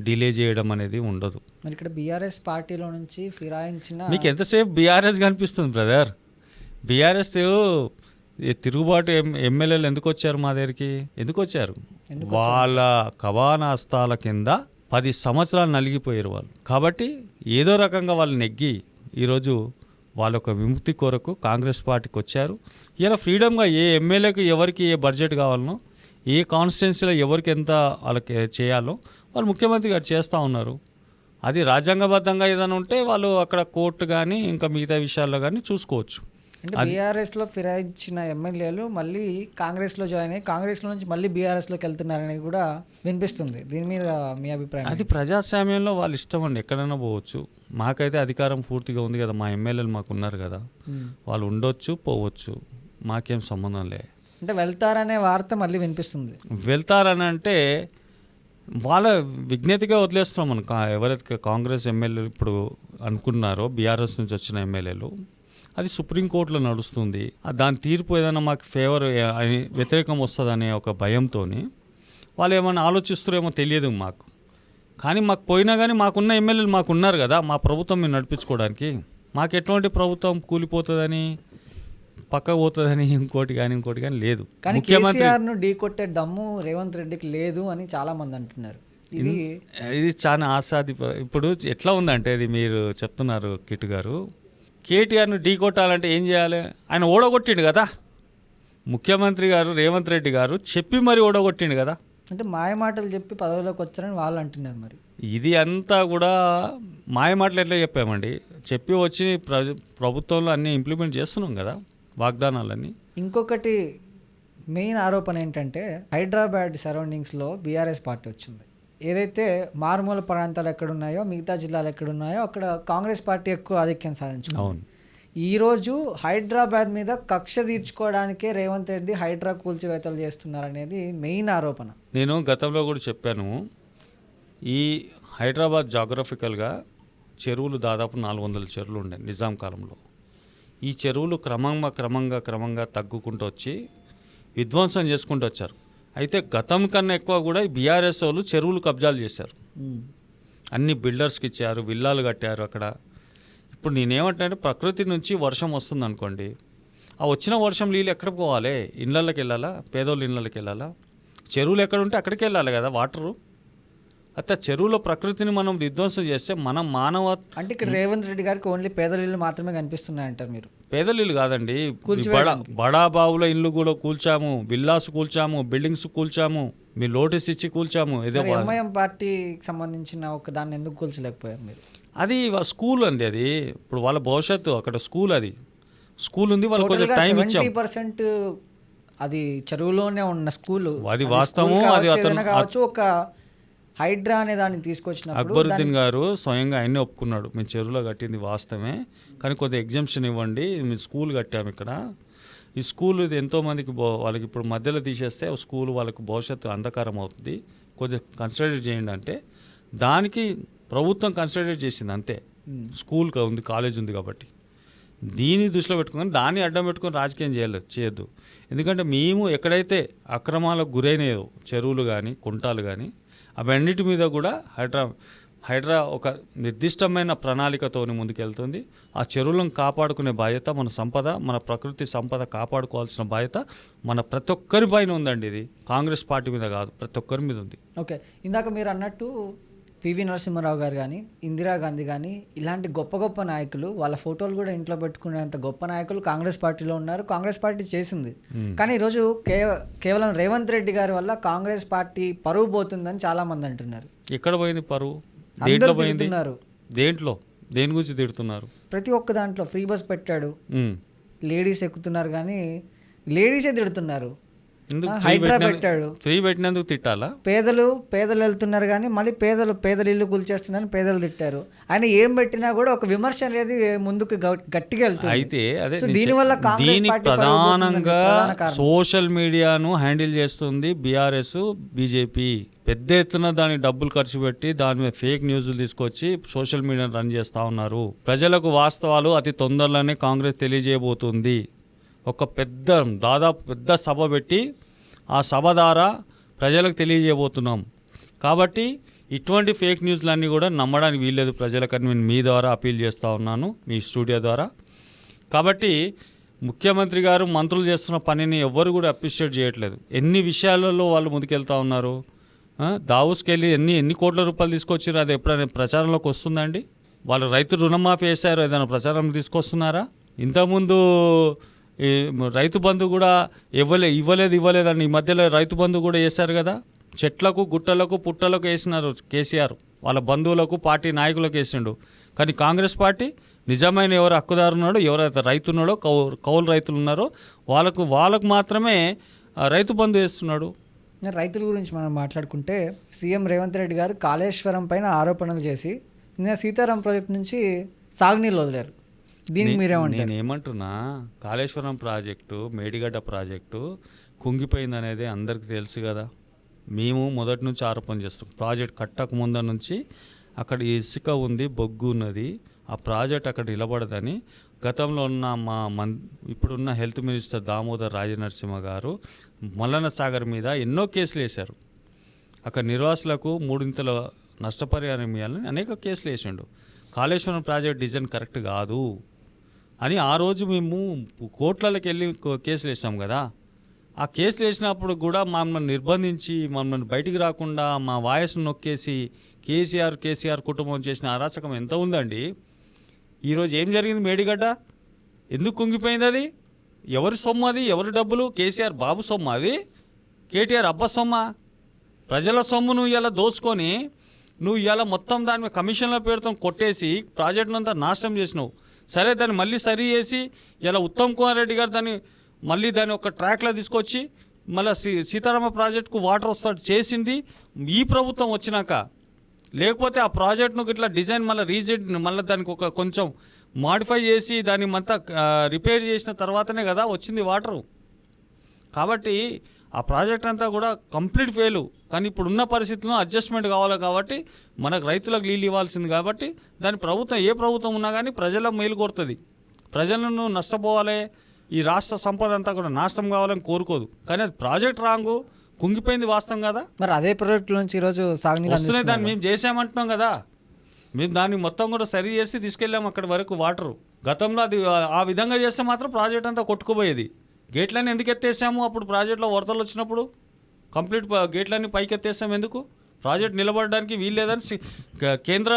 డిలే చేయడం అనేది ఉండదు. మరి ఇక్కడ బీఆర్ఎస్ పార్టీలో నుంచి ఫిరాయించిన మీకు ఎంతసేపు బీఆర్ఎస్ కనిపిస్తుంది బ్రదర్? బీఆర్ఎస్ తిరుగుబాటు ఎమ్మెల్యేలు ఎందుకు వచ్చారు మా దగ్గరికి? ఎందుకు వచ్చారు? వాళ్ళ కవానాస్తాల కింద 10 సంవత్సరాలు నలిగిపోయారు వాళ్ళు. కాబట్టి ఏదో రకంగా వాళ్ళు నెగ్గి ఈరోజు వాళ్ళ ఒక విముక్తి కొరకు కాంగ్రెస్ పార్టీకి వచ్చారు. ఇలా ఫ్రీడమ్గా ఏ ఎమ్మెల్యేకి ఎవరికి ఏ బడ్జెట్ కావాలనో, ఏ కాన్స్టిట్యున్సీలో ఎవరికి ఎంత వాళ్ళకి చేయాలో వాళ్ళు ముఖ్యమంత్రి గారు చేస్తూ ఉన్నారు. అది రాజ్యాంగబద్ధంగా ఏదైనా ఉంటే వాళ్ళు అక్కడ కోర్టు కానీ ఇంకా మిగతా విషయాల్లో కానీ చూసుకోవచ్చు. అంటే బీఆర్ఎస్లో ఫిరాయించిన ఎమ్మెల్యేలు మళ్ళీ కాంగ్రెస్లో జాయిన్ అయ్యి కాంగ్రెస్లో నుంచి మళ్ళీ బీఆర్ఎస్లోకి వెళ్తున్నారనేది కూడా వినిపిస్తుంది. దీని మీద మీ అభిప్రాయం? అది ప్రజాస్వామ్యంలో వాళ్ళ ఇష్టం అండి, ఎక్కడైనా పోవచ్చు. మాకైతే అధికారం పూర్తిగా ఉంది కదా, మా ఎమ్మెల్యేలు మాకు ఉన్నారు కదా, వాళ్ళు ఉండొచ్చు, పోవచ్చు, మాకేం సంబంధం లే. అంటే వెళ్తారనే వార్త మళ్ళీ వినిపిస్తుంది. వెళ్తారని అంటే వాళ్ళ విజ్ఞతగా వదిలేస్తున్నాం మనం. ఎవరైతే కాంగ్రెస్ ఎమ్మెల్యేలు ఇప్పుడు అనుకున్నారో బీఆర్ఎస్ నుంచి వచ్చిన ఎమ్మెల్యేలు అది సుప్రీంకోర్టులో నడుస్తుంది. దాని తీర్పు ఏదైనా మాకు వ్యతిరేకం వస్తుందనే ఒక భయంతో వాళ్ళు ఏమైనా ఆలోచిస్తారేమో తెలియదు మాకు. కానీ మాకు పోయినా కానీ మాకున్న ఎమ్మెల్యేలు మాకు ఉన్నారు కదా, మా ప్రభుత్వం మేము నడిపించుకోవడానికి. మాకు ఎటువంటి ప్రభుత్వం కూలిపోతుందని, పక్కకు పోతుందని ఇంకోటి కానీ లేదు. కానీ కేసీఆర్ను ఢీ కొట్టే దమ్ము రేవంత్ రెడ్డికి లేదు అని చాలా మంది అంటున్నారు. ఇది చాలా ఇప్పుడు ఎట్లా ఉందంటే, ఇది మీరు చెప్తున్నారు కిట్టు గారు, కేటీఆర్ను ఢీ కొట్టాలంటే ఏం చేయాలి? ఆయన ఓడగొట్టిండు కదా, ముఖ్యమంత్రి గారు రేవంత్ రెడ్డి గారు చెప్పి మరి ఓడగొట్టిండు కదా. అంటే మాయమాటలు చెప్పి పదవిలోకి వచ్చారని వాళ్ళు అంటున్నారు. మరి ఇది అంతా కూడా మాయమాటలు ఎట్లా చెప్పామండి? చెప్పి వచ్చి ప్రభుత్వంలో అన్నీ ఇంప్లిమెంట్ చేస్తున్నాం కదా, వాగ్దానాలన్నీ. ఇంకొకటి మెయిన్ ఆరోపణ ఏంటంటే, హైదరాబాద్ సరౌండింగ్స్లో బీఆర్ఎస్ పార్టీ వచ్చింది. ఏదైతే మారుమూల ప్రాంతాలు ఎక్కడున్నాయో, మిగతా జిల్లాలు ఎక్కడున్నాయో అక్కడ కాంగ్రెస్ పార్టీ ఎక్కువ ఆధిక్యం సాధించుకుంది. అవును. ఈరోజు హైదరాబాద్ మీద కక్ష తీర్చుకోవడానికే రేవంత్ రెడ్డి హైడ్రా కూల్చివేతలు చేస్తున్నారనేది మెయిన్ ఆరోపణ. నేను గతంలో కూడా చెప్పాను, ఈ హైదరాబాద్ జాగ్రఫికల్గా చెరువులు దాదాపు 400 చెరువులు ఉండే నిజాం కాలంలో. ఈ చెరువులు క్రమంగా తగ్గుకుంటూ వచ్చి విధ్వంసం చేసుకుంటూ వచ్చారు. అయితే గతం కన్నా ఎక్కువ కూడా బీఆర్ఎస్ వాళ్ళు చెరువులు కబ్జాలు చేశారు. అన్ని బిల్డర్స్కి ఇచ్చారు, విల్లాలు కట్టారు అక్కడ. ఇప్పుడు నేనేమంటానంటే, ప్రకృతి నుంచి వర్షం వస్తుంది అనుకోండి, ఆ వచ్చిన వర్షం నీళ్ళు ఎక్కడికి పోవాలి? ఇళ్ళకి వెళ్ళాలా? పేదోళ్ళు ఇళ్ళకి వెళ్ళాలా? చెరువులు ఎక్కడ ఉంటే అక్కడికి వెళ్ళాలి కదా వాటరు. అయితే చెరువులో ప్రకృతిని మనం విధ్వంసం చేస్తే మనం అంటే ఇక్కడ రేవంత్ రెడ్డి గారికి ఓన్లీ పేదల ఇల్లు మాత్రమే కనిపిస్తున్నాయంటారు మీరు? పేదల ఇల్లు కాదండి, బడా బావుల ఇల్లు కూడా కూల్చాము, విల్లాస్ కూల్చాము, బిల్డింగ్స్ కూల్చాము, మీ నోటీస్ ఇచ్చి కూల్చాము. ఎంఐఎం పార్టీకి సంబంధించిన ఒక దాన్ని ఎందుకు కూల్చలేకపోయారు మీరు? అది స్కూల్ అండి, అది ఇప్పుడు వాళ్ళ భవిష్యత్తు అక్కడ స్కూల్, అది స్కూల్ ఉంది, వాళ్ళకి కొంచెం టైం ఇచ్చాం. 70% అది చెరువులోనే ఉన్న స్కూల్, అది వాస్తవం. అది అతను కావచ్చు, ఒక హైడ్రా అనే దాన్ని తీసుకొచ్చినప్పుడు అక్బరుద్దీన్ గారు స్వయంగా ఆయనే ఒప్పుకున్నాడు, మేము చెరువులో కట్టింది వాస్తవమే, కానీ కొద్దిగా ఎగ్జామ్షన్ ఇవ్వండి, మేము స్కూల్ కట్టాము ఇక్కడ. ఈ స్కూల్ ఎంతోమందికి వాళ్ళకి ఇప్పుడు మధ్యలో తీసేస్తే స్కూల్ వాళ్ళకి భవిష్యత్తు అంధకారం అవుతుంది, కొద్దిగా కన్సిడర్ చేయండి అంటే దానికి ప్రభుత్వం కన్సిడర్ చేసింది అంతే. స్కూల్ ఉంది, కాలేజ్ ఉంది కాబట్టి దీన్ని దృష్టిలో పెట్టుకొని దాన్ని అడ్డం పెట్టుకొని రాజకీయం చేయొద్దు. ఎందుకంటే మేము ఎక్కడైతే అక్రమాలకు గురైనాయో చెరువులు కానీ కుంటాలు కానీ అవన్నిటి మీద కూడా హైడ్రా ఒక నిర్దిష్టమైన ప్రణాళికతో ముందుకెళ్తుంది. ఆ చెరువులను కాపాడుకునే బాధ్యత మన సంపద, మన ప్రకృతి సంపద కాపాడుకోవాల్సిన బాధ్యత మన ప్రతి ఒక్కరి పైన ఉందండి. ఇది కాంగ్రెస్ పార్టీ మీద కాదు, ప్రతి ఒక్కరి మీద ఉంది. ఓకే, ఇందాక మీరు అన్నట్టు పివి నరసింహారావు గారు కానీ, ఇందిరాగాంధీ కానీ, ఇలాంటి గొప్ప గొప్ప నాయకులు వాళ్ళ ఫోటోలు కూడా ఇంట్లో పెట్టుకునేంత గొప్ప నాయకులు కాంగ్రెస్ పార్టీలో ఉన్నారు. కాంగ్రెస్ పార్టీ చేసింది. కానీ ఈరోజు కేవలం రేవంత్ రెడ్డి గారి వల్ల కాంగ్రెస్ పార్టీ పరువు పోతుందని చాలా మంది అంటున్నారు. ఎక్కడ పోయింది పరువు? దేంట్లో దేని గురించి తిడుతున్నారు? ప్రతి ఒక్క దాంట్లో ఫ్రీ బస్ పెట్టాడు, లేడీస్ ఎక్కుతున్నారు కానీ లేడీసే తిడుతున్నారు. హైడ్రా పెట్టాడు, ఫ్రీ పెట్టినందుకు తిట్టాలా? పేదలు వెళ్తున్నారు కానీ మళ్ళీ పేదలు ఇల్లు కూల్చేస్తున్నారని పేదలు తిట్టారు. ఆయన ఏం పెట్టినా కూడా ఒక విమర్శ అనేది ముందుకు గట్టిగా వెళ్తుంది. అయితే అదే దీనివల్ల ప్రధానంగా సోషల్ మీడియాను హ్యాండిల్ చేస్తుంది బీఆర్ఎస్, బీజేపీ. పెద్ద ఎత్తున దానికి డబ్బులు ఖర్చు పెట్టి దాని మీద ఫేక్ న్యూస్లు తీసుకొచ్చి సోషల్ మీడియాను రన్ చేస్తూ ఉన్నారు. ప్రజలకు వాస్తవాలు అతి తొందరలోనే కాంగ్రెస్ తెలియజేయబోతుంది. ఒక దాదాపు పెద్ద సభ పెట్టి ఆ సభ ద్వారా ప్రజలకు తెలియజేయబోతున్నాం. కాబట్టి ఇటువంటి ఫేక్ న్యూస్లన్నీ కూడా నమ్మడానికి వీల్లేదు ప్రజలకని నేను మీ ద్వారా అపీల్ చేస్తూ ఉన్నాను, మీ స్టూడియో ద్వారా. కాబట్టి ముఖ్యమంత్రి గారు మంత్రులు చేస్తున్న పనిని ఎవ్వరు కూడా అప్రిషియేట్ చేయట్లేదు. ఎన్ని విషయాలలో వాళ్ళు ముందుకెళ్తూ ఉన్నారు. దావోస్కి వెళ్ళి ఎన్ని కోట్ల రూపాయలు తీసుకొచ్చారు, అది ఎప్పుడైనా ప్రచారంలోకి వస్తుందండి? వాళ్ళు రైతు రుణమాఫీ వేశారు, ఏదైనా ప్రచారం తీసుకొస్తున్నారా? ఇంతకుముందు ఈ రైతు బంధు కూడా ఇవ్వలేదు అని ఈ మధ్యలో రైతు బంధు కూడా వేశారు కదా. చెట్లకు, గుట్టలకు, పుట్టలకు వేసినారు కేసీఆర్, వాళ్ళ బంధువులకు, పార్టీ నాయకులకు వేసిండు. కానీ కాంగ్రెస్ పార్టీ నిజమైన ఎవరు హక్కుదారు ఉన్నాడో, ఎవరైతే రైతు ఉన్నాడో, కౌలు రైతులు ఉన్నారో వాళ్ళకు మాత్రమే రైతు బంధు వేస్తున్నాడు. రైతుల గురించి మనం మాట్లాడుకుంటే, సీఎం రేవంత్ రెడ్డి గారు కాళేశ్వరం పైన ఆరోపణలు చేసి సీతారాం ప్రాజెక్టు నుంచి సాగునీళ్ళు వదిలేరు. దీనికి మీరేమంటారు? నేనేమంటున్నా, కాళేశ్వరం ప్రాజెక్టు, మేడిగడ్డ ప్రాజెక్టు కుంగిపోయింది అనేది అందరికీ తెలుసు కదా. మేము మొదటి నుంచి ఆరోపణ చేస్తాం, ప్రాజెక్ట్ కట్టక ముందర నుంచి అక్కడ ఇసుక ఉంది, బొగ్గు ఉన్నది, ఆ ప్రాజెక్ట్ అక్కడ నిలబడదని గతంలో ఉన్న ఇప్పుడున్న హెల్త్ మినిస్టర్ దామోదర్ రాజనరసింహ గారు మల్లన్న సాగర్ మీద ఎన్నో కేసులు వేశారు. అక్కడ నిర్వాసులకు 3 నష్టపరిహారం ఇవ్వాలని అనేక కేసులు వేసిండు. కాళేశ్వరం ప్రాజెక్ట్ డిజైన్ కరెక్ట్ కాదు అని ఆ రోజు మేము కోర్టులకు వెళ్ళి కేసులు వేసాం కదా. ఆ కేసులు వేసినప్పుడు కూడా మమ్మల్ని నిర్బంధించి మమ్మల్ని బయటికి రాకుండా మా వాయిస్ను నొక్కేసి కేసీఆర్ కుటుంబం చేసిన అరాచకం ఎంత ఉందండి. ఈరోజు ఏం జరిగింది? మేడిగడ్డ ఎందుకు కుంగిపోయింది? అది ఎవరి సొమ్ము? అది ఎవరి డబ్బులు? కేసీఆర్ బాబు సొమ్ము? అది కేటీఆర్ అబ్బ సొమ్మ? ప్రజల సొమ్ము నువ్వు ఇలా దోసుకొని నువ్వు ఇలా మొత్తం దాని మీద కమిషన్ల పేరుతో కొట్టేసి ప్రాజెక్టును అంతా నాశనం చేసినావు. సరే, దాన్ని మళ్ళీ సరి చేసి ఇలా ఉత్తమ్ కుమార్ రెడ్డి గారు మళ్ళీ దాన్ని ఒక ట్రాక్లో తీసుకొచ్చి మళ్ళీ సీతారామ ప్రాజెక్టుకు వాటర్ వస్తాడు చేసింది ఈ ప్రభుత్వం వచ్చినాక. లేకపోతే ఆ ప్రాజెక్టును ఇట్లా డిజైన్ మళ్ళీ దానికి ఒక కొంచెం మాడిఫై చేసి దాన్ని అంతా రిపేర్ చేసిన తర్వాతనే కదా వచ్చింది వాటరు. కాబట్టి ఆ ప్రాజెక్ట్ అంతా కూడా కంప్లీట్ ఫెయిలు. కానీ ఇప్పుడున్న పరిస్థితుల్లో అడ్జస్ట్మెంట్ కావాలి కాబట్టి మనకు రైతులకు నీళ్ళు ఇవ్వాల్సింది కాబట్టి దాని ప్రభుత్వం ఏ ప్రభుత్వం ఉన్నా కానీ ప్రజల మేలు కోరుతుంది. ప్రజలను నష్టపోవాలి, ఈ రాష్ట్ర సంపద అంతా కూడా నాశనం కావాలని కోరుకోదు. కానీ అది ప్రాజెక్ట్ రాంగు కుంగిపోయింది వాస్తవం కదా. మరి అదే ప్రాజెక్ట్ నుంచి ఈరోజు సాగునీరు వస్తున్నాయి. దాన్ని మేము చేసామంటున్నాం కదా. మేము దాన్ని మొత్తం కూడా సరి చేసి తీసుకెళ్ళాము అక్కడి వరకు వాటరు. గతంలో అది ఆ విధంగా చేస్తే మాత్రం ప్రాజెక్ట్ అంతా కొట్టుకుపోయేది. గేట్లన్నీ ఎందుకు ఎత్తేసాము? అప్పుడు ప్రాజెక్టులో వరదలు వచ్చినప్పుడు కంప్లీట్ గేట్లన్నీ పైకి ఎత్తేసాము. ఎందుకు? ప్రాజెక్ట్ నిలబడడానికి వీల్లేదని కేంద్ర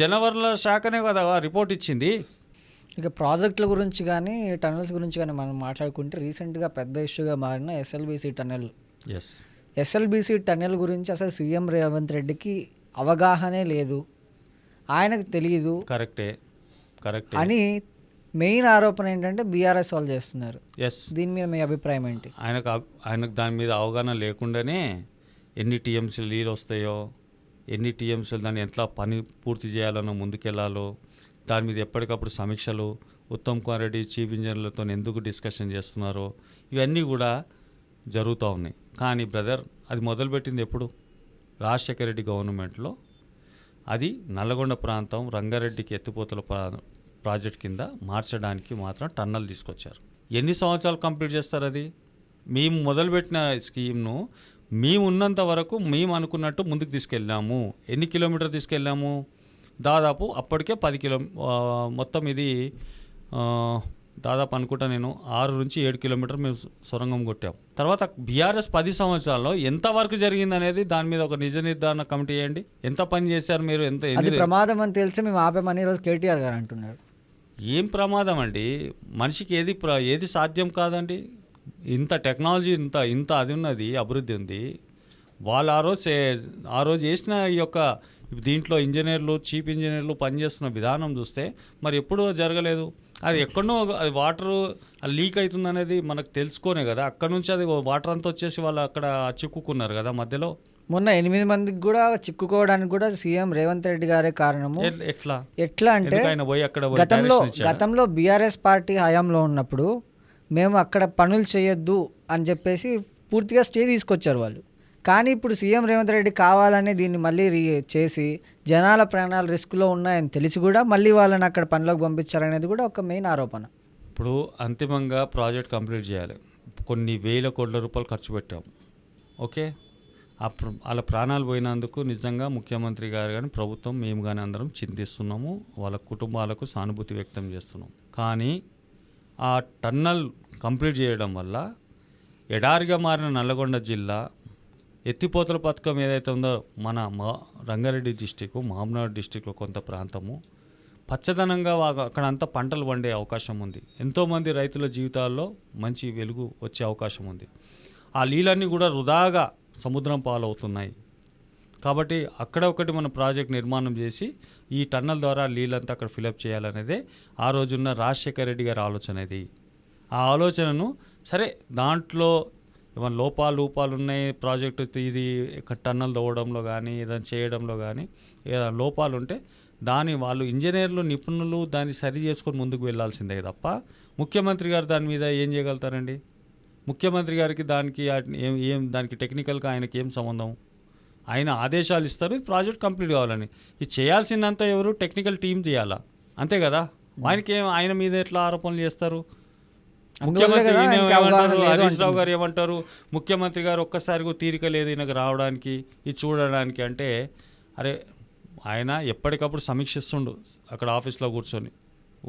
జలవనరుల శాఖనే కదా రిపోర్ట్ ఇచ్చింది. ఇక ప్రాజెక్టుల గురించి కానీ టనల్స్ గురించి కానీ మనం మాట్లాడుకుంటే రీసెంట్గా పెద్ద ఇష్యూగా మారిన ఎస్ఎల్బీసీ టనెల్. ఎస్ఎల్బీసీ టనెల్ గురించి అసలు సీఎం రేవంత్ రెడ్డికి అవగాహనే లేదు, ఆయనకు తెలియదు కరెక్టే అని మెయిన్ ఆరోపణ ఏంటంటే బీఆర్ఎస్ వాళ్ళు చేస్తున్నారు. దీని మీద మీ అభిప్రాయం ఏంటి? ఆయనకు దాని మీద అవగాహన లేకుండానే ఎన్ని టీఎంసీలు నీళ్ళు వస్తాయో, ఎన్ని టీఎంసీలు దాన్ని ఎంత పని పూర్తి చేయాలనో ముందుకెళ్లాలో దాని మీద ఎప్పటికప్పుడు సమీక్షలు, ఉత్తమ్ కుమార్ రెడ్డి చీఫ్ ఇంజనీర్లతో ఎందుకు డిస్కషన్ చేస్తున్నారో ఇవన్నీ కూడా జరుగుతూ ఉన్నాయి. కానీ బ్రదర్, అది మొదలుపెట్టింది ఎప్పుడు? రాజశేఖర రెడ్డి గవర్నమెంట్లో. అది నల్లగొండ ప్రాంతం రంగారెడ్డికి ఎత్తిపోతల ప్రాజెక్ట్ కింద మార్చడానికి మాత్రం టన్నల్ తీసుకొచ్చారు. ఎన్ని సంవత్సరాలు కంప్లీట్ చేస్తారు? అది మేము మొదలుపెట్టిన స్కీమ్ను మేము ఉన్నంత వరకు మేము అనుకున్నట్టు ముందుకు తీసుకెళ్ళాము. ఎన్ని కిలోమీటర్ తీసుకెళ్ళాము? దాదాపు అప్పటికే 10 మొత్తం ఇది దాదాపు అనుకుంటా నేను 6 నుంచి 7 కిలోమీటర్ మేము సొరంగం కొట్టాం. తర్వాత బీఆర్ఎస్ 10 సంవత్సరాల్లో ఎంత వరకు జరిగింది అనేది దాని మీద ఒక నిజ నిర్ధారణ కమిటీ చేయండి. ఎంత పని చేశారు మీరు? అది ప్రమాదం అని తెలిసి మేము ఆపామని ఈరోజు కేటీఆర్ గారు అంటున్నారు. ఏం ప్రమాదం అండి? మనిషికి ఏది సాధ్యం కాదండి. ఇంత టెక్నాలజీ ఇంత అది ఉన్నది, అభివృద్ధి ఉంది. వాళ్ళు ఆ రోజు చేసిన ఈ యొక్క దీంట్లో ఇంజనీర్లు, చీఫ్ ఇంజనీర్లు పనిచేస్తున్న విధానం చూస్తే మరి ఎప్పుడూ జరగలేదు. అది ఎక్కడో అది వాటరు లీక్ అవుతుంది అనేది మనకు తెలుసుకోనే కదా. అక్కడ నుంచి అది వాటర్ అంతా వచ్చేసి వాళ్ళు అక్కడ చిక్కుకున్నారు కదా మధ్యలో. మొన్న 8 మందికి కూడా చిక్కుకోవడానికి కూడా సీఎం రేవంత్ రెడ్డి గారే కారణము. ఎట్లా అంటే గతంలో బీఆర్ఎస్ పార్టీ హయాంలో ఉన్నప్పుడు మేము అక్కడ పనులు చేయొద్దు అని చెప్పేసి పూర్తిగా స్టే తీసుకొచ్చారు వాళ్ళు. కానీ ఇప్పుడు సీఎం రేవంత్ రెడ్డి కావాలనే దీన్ని మళ్ళీ చేసి జనాల ప్రాణాలు రిస్క్లో ఉన్నాయని తెలిసి కూడా మళ్ళీ వాళ్ళని అక్కడ పనిలోకి పంపించారనేది కూడా ఒక మెయిన్ ఆరోపణ. ఇప్పుడు అంతిమంగా ప్రాజెక్ట్ కంప్లీట్ చేయాలి. కొన్ని వేల కోట్ల రూపాయలు ఖర్చు పెట్టాం. ఓకే, వాళ్ళ ప్రాణాలు పోయినందుకు నిజంగా ముఖ్యమంత్రి గారు కానీ ప్రభుత్వం మేము కానీ అందరం చింతిస్తున్నాము. వాళ్ళ కుటుంబాలకు సానుభూతి వ్యక్తం చేస్తున్నాం. కానీ ఆ టన్నల్ కంప్లీట్ చేయడం వల్ల ఎడారిగా మారిన నల్లగొండ జిల్లా ఎత్తిపోతల పథకం ఏదైతే ఉందో మన రంగారెడ్డి డిస్టిక్, మహబూబ్నగర్ డిస్టిక్లో కొంత ప్రాంతము పచ్చదనంగా అక్కడ అంతా పంటలు పండే అవకాశం ఉంది. ఎంతోమంది రైతుల జీవితాల్లో మంచి వెలుగు వచ్చే అవకాశం ఉంది. ఆ నీళ్ళన్నీ కూడా వృధాగా సముద్రం పాలవుతున్నాయి. కాబట్టి అక్కడ ఒకటి మన ప్రాజెక్ట్ నిర్మాణం చేసి ఈ టన్నల్ ద్వారా నీళ్ళంతా అక్కడ ఫిలప్ చేయాలనేదే ఆ రోజున్న రాజశేఖర రెడ్డి గారి ఆలోచన. ఇది ఆ ఆలోచనను సరే దాంట్లో ఏమైనా లోపాలు ఉన్నాయి ప్రాజెక్టు ఇది టన్నల్ తవ్వడంలో కానీ ఏదైనా చేయడంలో కానీ ఏదైనా లోపాలు ఉంటే దాని వాళ్ళు ఇంజనీర్లు నిపుణులు దాన్ని సరి చేసుకొని ముందుకు వెళ్ళాల్సిందే తప్ప ముఖ్యమంత్రి గారు దాని మీద ఏం చేయగలుగుతారండి? ముఖ్యమంత్రి గారికి దానికి టెక్నికల్గా ఆయనకి ఏం సంబంధం? ఆయన ఆదేశాలు ఇస్తారు, ప్రాజెక్ట్ కంప్లీట్ కావాలని. ఇది చేయాల్సిందంతా ఎవరు? టెక్నికల్ టీం చేయాలా, అంతే కదా. ఆయన మీద ఎట్లా ఆరోపణలు చేస్తారు? అందువల్లే ముఖ్యమంత్రి కదా ఈయన ఆయనకి అవగాహన ఏమంటారు, లేదు హరీష్ రావు అంటున్నారు. గారు ఏమంటారు, ముఖ్యమంత్రి గారు ఒక్కసారి తీరిక లేదు ఈయనకు రావడానికి, ఇది చూడడానికి. అంటే అరే ఆయన ఎప్పటికప్పుడు సమీక్షిస్తుండు అక్కడ ఆఫీస్లో కూర్చొని.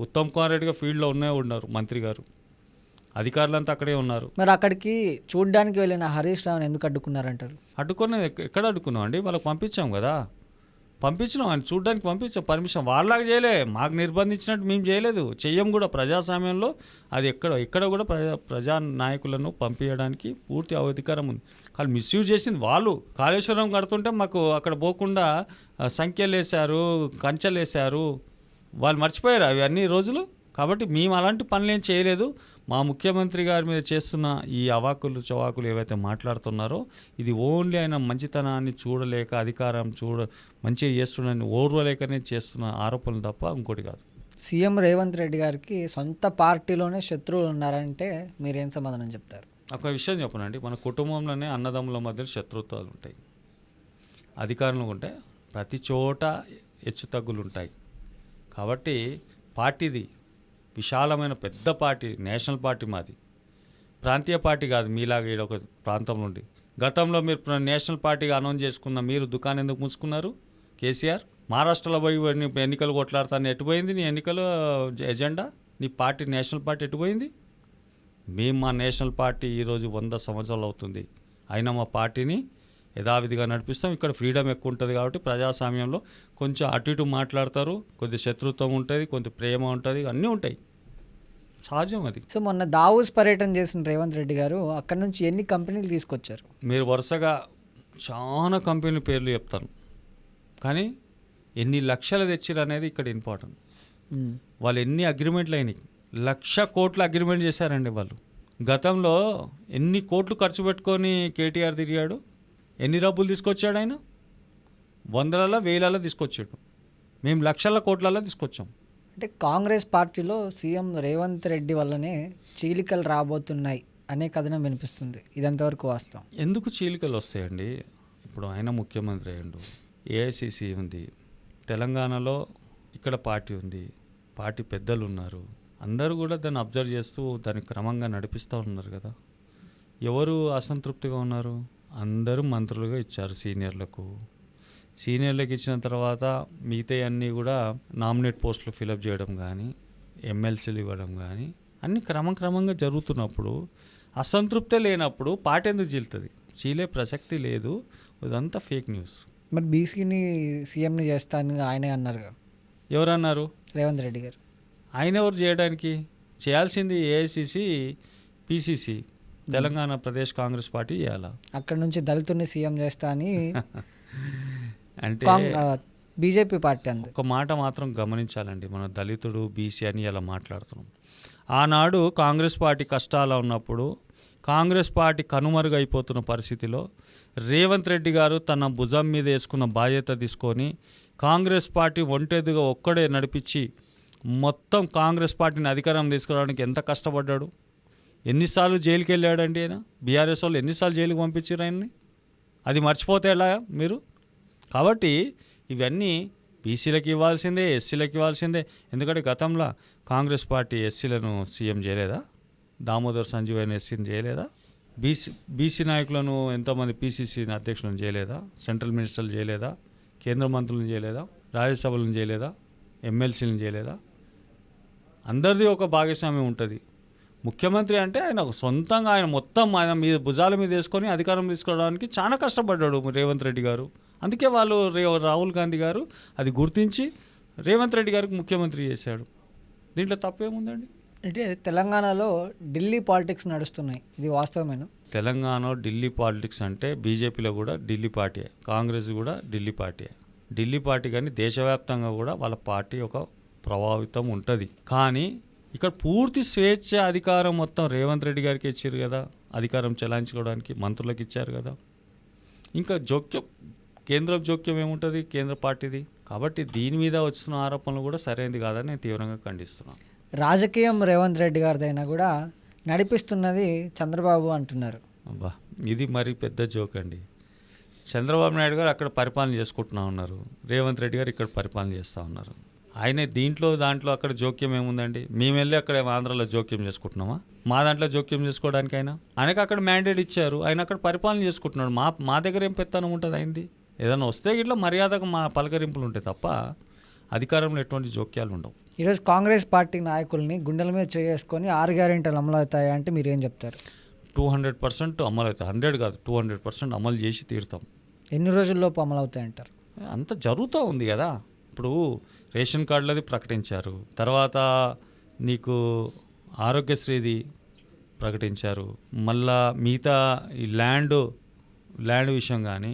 ఉత్తమ్ కుమార్ రెడ్డి గారు ఫీల్డ్లో ఉన్నారు, మంత్రి గారు, అధికారులంతా అక్కడే ఉన్నారు. మరి అక్కడికి చూడ్డానికి వెళ్ళిన హరీష్ రావుని ఎందుకు అడ్డుకున్నారంటారు? అడ్డుకున్నది ఎక్కడ అడ్డుకున్నాం అండి? వాళ్ళకి పంపించాం కదా, పంపించినాం, ఆయన చూడడానికి పంపించాం, పర్మిషన్ వాళ్ళకి చేయలే, మాకు నిర్బంధించినట్టు మేము చేయలేదు, చెయ్యం కూడా. ప్రజాస్వామ్యంలో అది ఎక్కడ కూడా ప్రజా నాయకులను పంపించడానికి పూర్తి అధికారం ఉంది. వాళ్ళు మిస్యూజ్ చేసింది వాళ్ళు. కాళేశ్వరం కడుతుంటే మాకు అక్కడ పోకుండా సంఖ్యలు వేశారు, కంచెలు వేశారు, వాళ్ళు మర్చిపోయారు అవి అన్ని రోజులు. కాబట్టి మేము అలాంటి పనులు ఏం చేయలేదు. మా ముఖ్యమంత్రి గారి మీద చేస్తున్న ఈ అవాకులు చవాకులు ఏవైతే మాట్లాడుతున్నారో, ఇది ఓన్లీ ఆయన మంచితనాన్ని చూడలేక, అధికారం మంచిగా చేస్తున్నాడని ఓర్వలేకనే చేస్తున్న ఆరోపణలు తప్ప ఇంకోటి కాదు. సీఎం రేవంత్ రెడ్డి గారికి సొంత పార్టీలోనే శత్రువులు ఉన్నారంటే మీరేం సమాధానం చెప్తారు? ఒక విషయం చెప్పనండి, మన కుటుంబంలోనే అన్నదమ్ముల మధ్య శత్రుత్వాలు ఉంటాయి. అధికారంలో ఉంటే ప్రతి చోట హెచ్చుతగ్గులు ఉంటాయి. కాబట్టి పార్టీది విశాలమైన పెద్ద పార్టీ, నేషనల్ పార్టీ మాది, ప్రాంతీయ పార్టీ కాదు మీలాగా ఈడ ఒక ప్రాంతం నుండి. గతంలో మీరు నేషనల్ పార్టీగా అనౌన్స్ చేసుకున్న మీరు దుకాణం ఎందుకు మూసుకున్నారు? కేసీఆర్ మహారాష్ట్రలో పోయి ఎన్నికలు కొట్లాడతాను, ఎటుపోయింది నీ ఎన్నికల ఎజెండా? నీ పార్టీ నేషనల్ పార్టీ ఎటుపోయింది? మేము మా నేషనల్ పార్టీ ఈరోజు 100 సంవత్సరాలు అవుతుంది, అయినా మా పార్టీని యథావిధిగా నడిపిస్తాం. ఇక్కడ ఫ్రీడమ్ ఎక్కువ ఉంటుంది కాబట్టి ప్రజాస్వామ్యంలో కొంచెం అటు ఇటు మాట్లాడతారు, కొద్ది శత్రుత్వం ఉంటుంది, కొంత ప్రేమ ఉంటుంది, అన్నీ ఉంటాయి, సహజం అది. సో మొన్న దావూస్ పర్యటన చేసిన రేవంత్ రెడ్డి గారు అక్కడ నుంచి ఎన్ని కంపెనీలు తీసుకొచ్చారు? మీరు వరుసగా చాలా కంపెనీల పేర్లు చెప్తాను, కానీ ఎన్ని లక్షలు తెచ్చిరు అనేది ఇక్కడ ఇంపార్టెంట్. వాళ్ళు ఎన్ని అగ్రిమెంట్లు అయినాయి, 1,00,000 కోట్ల అగ్రిమెంట్ చేశారండి వాళ్ళు. గతంలో ఎన్ని కోట్లు ఖర్చు పెట్టుకొని కేటీఆర్ తిరిగాడు, ఎన్ని డబ్బులు తీసుకొచ్చాడు ఆయన? 100లలో 1000లలో తీసుకొచ్చాడు, మేము లక్షల కోట్లలో తీసుకొచ్చాం. అంటే కాంగ్రెస్ పార్టీలో సీఎం రేవంత్ రెడ్డి వల్లనే చీలికలు రాబోతున్నాయి అనే కథనం వినిపిస్తుంది, ఇదంతవరకు వాస్తవం? ఎందుకు చీలికలు వస్తాయండి? ఇప్పుడు ఆయన ముఖ్యమంత్రి అయ్యిండు, ఏఐసిసి ఉంది, తెలంగాణలో ఇక్కడ పార్టీ ఉంది, పార్టీ పెద్దలు ఉన్నారు, అందరూ కూడా దాన్ని అబ్జర్వ్ చేస్తూ దాన్ని క్రమంగా నడిపిస్తూ ఉన్నారు కదా. ఎవరు అసంతృప్తిగా ఉన్నారు? అందరూ మంత్రులుగా ఇచ్చారు సీనియర్లకు ఇచ్చిన తర్వాత మిగతా అన్నీ కూడా నామినేట్ పోస్టులు ఫిలప్ చేయడం కానీ, ఎమ్మెల్సీలు ఇవ్వడం కానీ అన్నీ క్రమంగా జరుగుతున్నప్పుడు అసంతృప్తే లేనప్పుడు పార్టీ ఎందుకు చీలుతుంది? చీలే ప్రసక్తి లేదు, ఇదంతా ఫేక్ న్యూస్. మరి బీసీని సీఎంని చేస్తానని ఆయనే అన్నారుగా. ఎవరన్నారు? రేవంత్ రెడ్డి గారు. ఆయన ఎవరు చేయడానికి? చేయాల్సింది AICC, PCC, Telangana Pradesh Congress party చేయాలా. అక్కడ నుంచి దళితుడిని సీఎం చేస్తా అని అంటే బీజేపీ పార్టీ అంది. ఒక మాట మాత్రం గమనించాలండి, మన దళితుడు బీసీ అని ఇలా మాట్లాడుతున్నాం. ఆనాడు కాంగ్రెస్ పార్టీ కష్టాలు ఉన్నప్పుడు, కాంగ్రెస్ పార్టీ కనుమరుగైపోతున్న పరిస్థితిలో రేవంత్ రెడ్డి గారు తన భుజం మీద వేసుకున్న బాధ్యత తీసుకొని కాంగ్రెస్ పార్టీ ఒంటెదుగా ఒక్కడే నడిపించి మొత్తం కాంగ్రెస్ పార్టీని అధికారం తీసుకురావడానికి ఎంత కష్టపడ్డాడు. ఎన్నిసార్లు జైలుకి వెళ్ళాడండి ఆయన? బీఆర్ఎస్ వాళ్ళు ఎన్నిసార్లు జైలుకి పంపించారు ఆయన్ని? అది మర్చిపోతే ఎలా మీరు? కాబట్టి ఇవన్నీ బీసీలకు ఇవ్వాల్సిందే, ఎస్సీలకు ఇవ్వాల్సిందే. ఎందుకంటే గతంలో కాంగ్రెస్ పార్టీ ఎస్సీలను సీఎం చేయలేదా? దామోదర్ సంజీవ్ అయిన ఎస్సీని చేయలేదా? బీసీ నాయకులను ఎంతోమంది పీసీసీ అధ్యక్షులను చేయలేదా? సెంట్రల్ మినిస్టర్లు చేయలేదా? కేంద్ర మంత్రులను చేయలేదా? రాజ్యసభలను చేయలేదా? ఎమ్మెల్సీలను చేయలేదా? అందరిది ఒక భాగస్వామ్యం ఉంటుంది. ముఖ్యమంత్రి అంటే ఆయన సొంతంగా ఆయన మొత్తం ఆయన మీద భుజాల మీద వేసుకొని అధికారం తీసుకోవడానికి చాలా కష్టపడ్డాడు రేవంత్ రెడ్డి గారు. అందుకే వాళ్ళు రాహుల్ గాంధీ గారు అది గుర్తించి రేవంత్ రెడ్డి గారికి ముఖ్యమంత్రి చేశాడు. దీంట్లో తప్పేముందండి? అంటే తెలంగాణలో ఢిల్లీ పాలిటిక్స్ నడుస్తున్నాయి, ఇది వాస్తవమేనా? తెలంగాణలో ఢిల్లీ పాలిటిక్స్ అంటే బీజేపీలో కూడా ఢిల్లీ పార్టీయే, కాంగ్రెస్ కూడా ఢిల్లీ పార్టీయే. ఢిల్లీ పార్టీ కానీ దేశవ్యాప్తంగా కూడా వాళ్ళ పార్టీ ఒక ప్రభావితం ఉంటుంది. కానీ ఇక్కడ పూర్తి స్వేచ్ఛ అధికారం మొత్తం రేవంత్ రెడ్డి గారికి ఇచ్చారు కదా, అధికారం చెలాయించుకోవడానికి మంత్రులకు ఇచ్చారు కదా. ఇంకా జోక్యం, కేంద్రం జోక్యం ఏముంటుంది కేంద్ర పార్టీది? కాబట్టి దీని మీద వస్తున్న ఆరోపణలు కూడా సరైనది కాదని నేను తీవ్రంగా ఖండిస్తున్నాను. రాజకీయం రేవంత్ రెడ్డి గారిదైనా కూడా నడిపిస్తున్నది చంద్రబాబు అంటున్నారు. అబ్బా, ఇది మరి పెద్ద జోక్ అండి. చంద్రబాబు నాయుడు గారు అక్కడ పరిపాలన చేసుకుంటున్నా ఉన్నారు, రేవంత్ రెడ్డి గారు ఇక్కడ పరిపాలన చేస్తూ ఉన్నారు. ఆయన దాంట్లో అక్కడ జోక్యం ఏముందండి? మేము వెళ్ళి అక్కడ ఆంధ్రాలో జోక్యం చేసుకుంటున్నామా? మా దాంట్లో జోక్యం చేసుకోవడానికి ఆయనకు అక్కడ మ్యాండేట్ ఇచ్చారు, ఆయన అక్కడ పరిపాలన చేసుకుంటున్నాడు. మా దగ్గర ఏం పెత్తనం ఉంటుంది అయింది? ఏదైనా వస్తే ఇట్లా మర్యాదగా మా పలకరింపులు ఉంటాయి తప్ప అధికారంలో ఎటువంటి జోక్యాలు ఉండవు. ఈరోజు కాంగ్రెస్ పార్టీ నాయకుల్ని గుండెల మీద చేసుకొని 6 గ్యారెంటీలు అమలు అవుతాయి అంటే మీరు ఏం చెప్తారు? 200% అమలు అవుతాయి. 100 కాదు, 200% అమలు చేసి తీరుతాం. ఎన్ని రోజుల్లోపు అమలు అవుతాయి అంటారు? అంత జరుగుతూ ఉంది కదా. ఇప్పుడు రేషన్ కార్డులది ప్రకటించారు, తర్వాత నీకు ఆరోగ్యశ్రీది ప్రకటించారు, మళ్ళా మిగతా ఈ ల్యాండ్ విషయం కానీ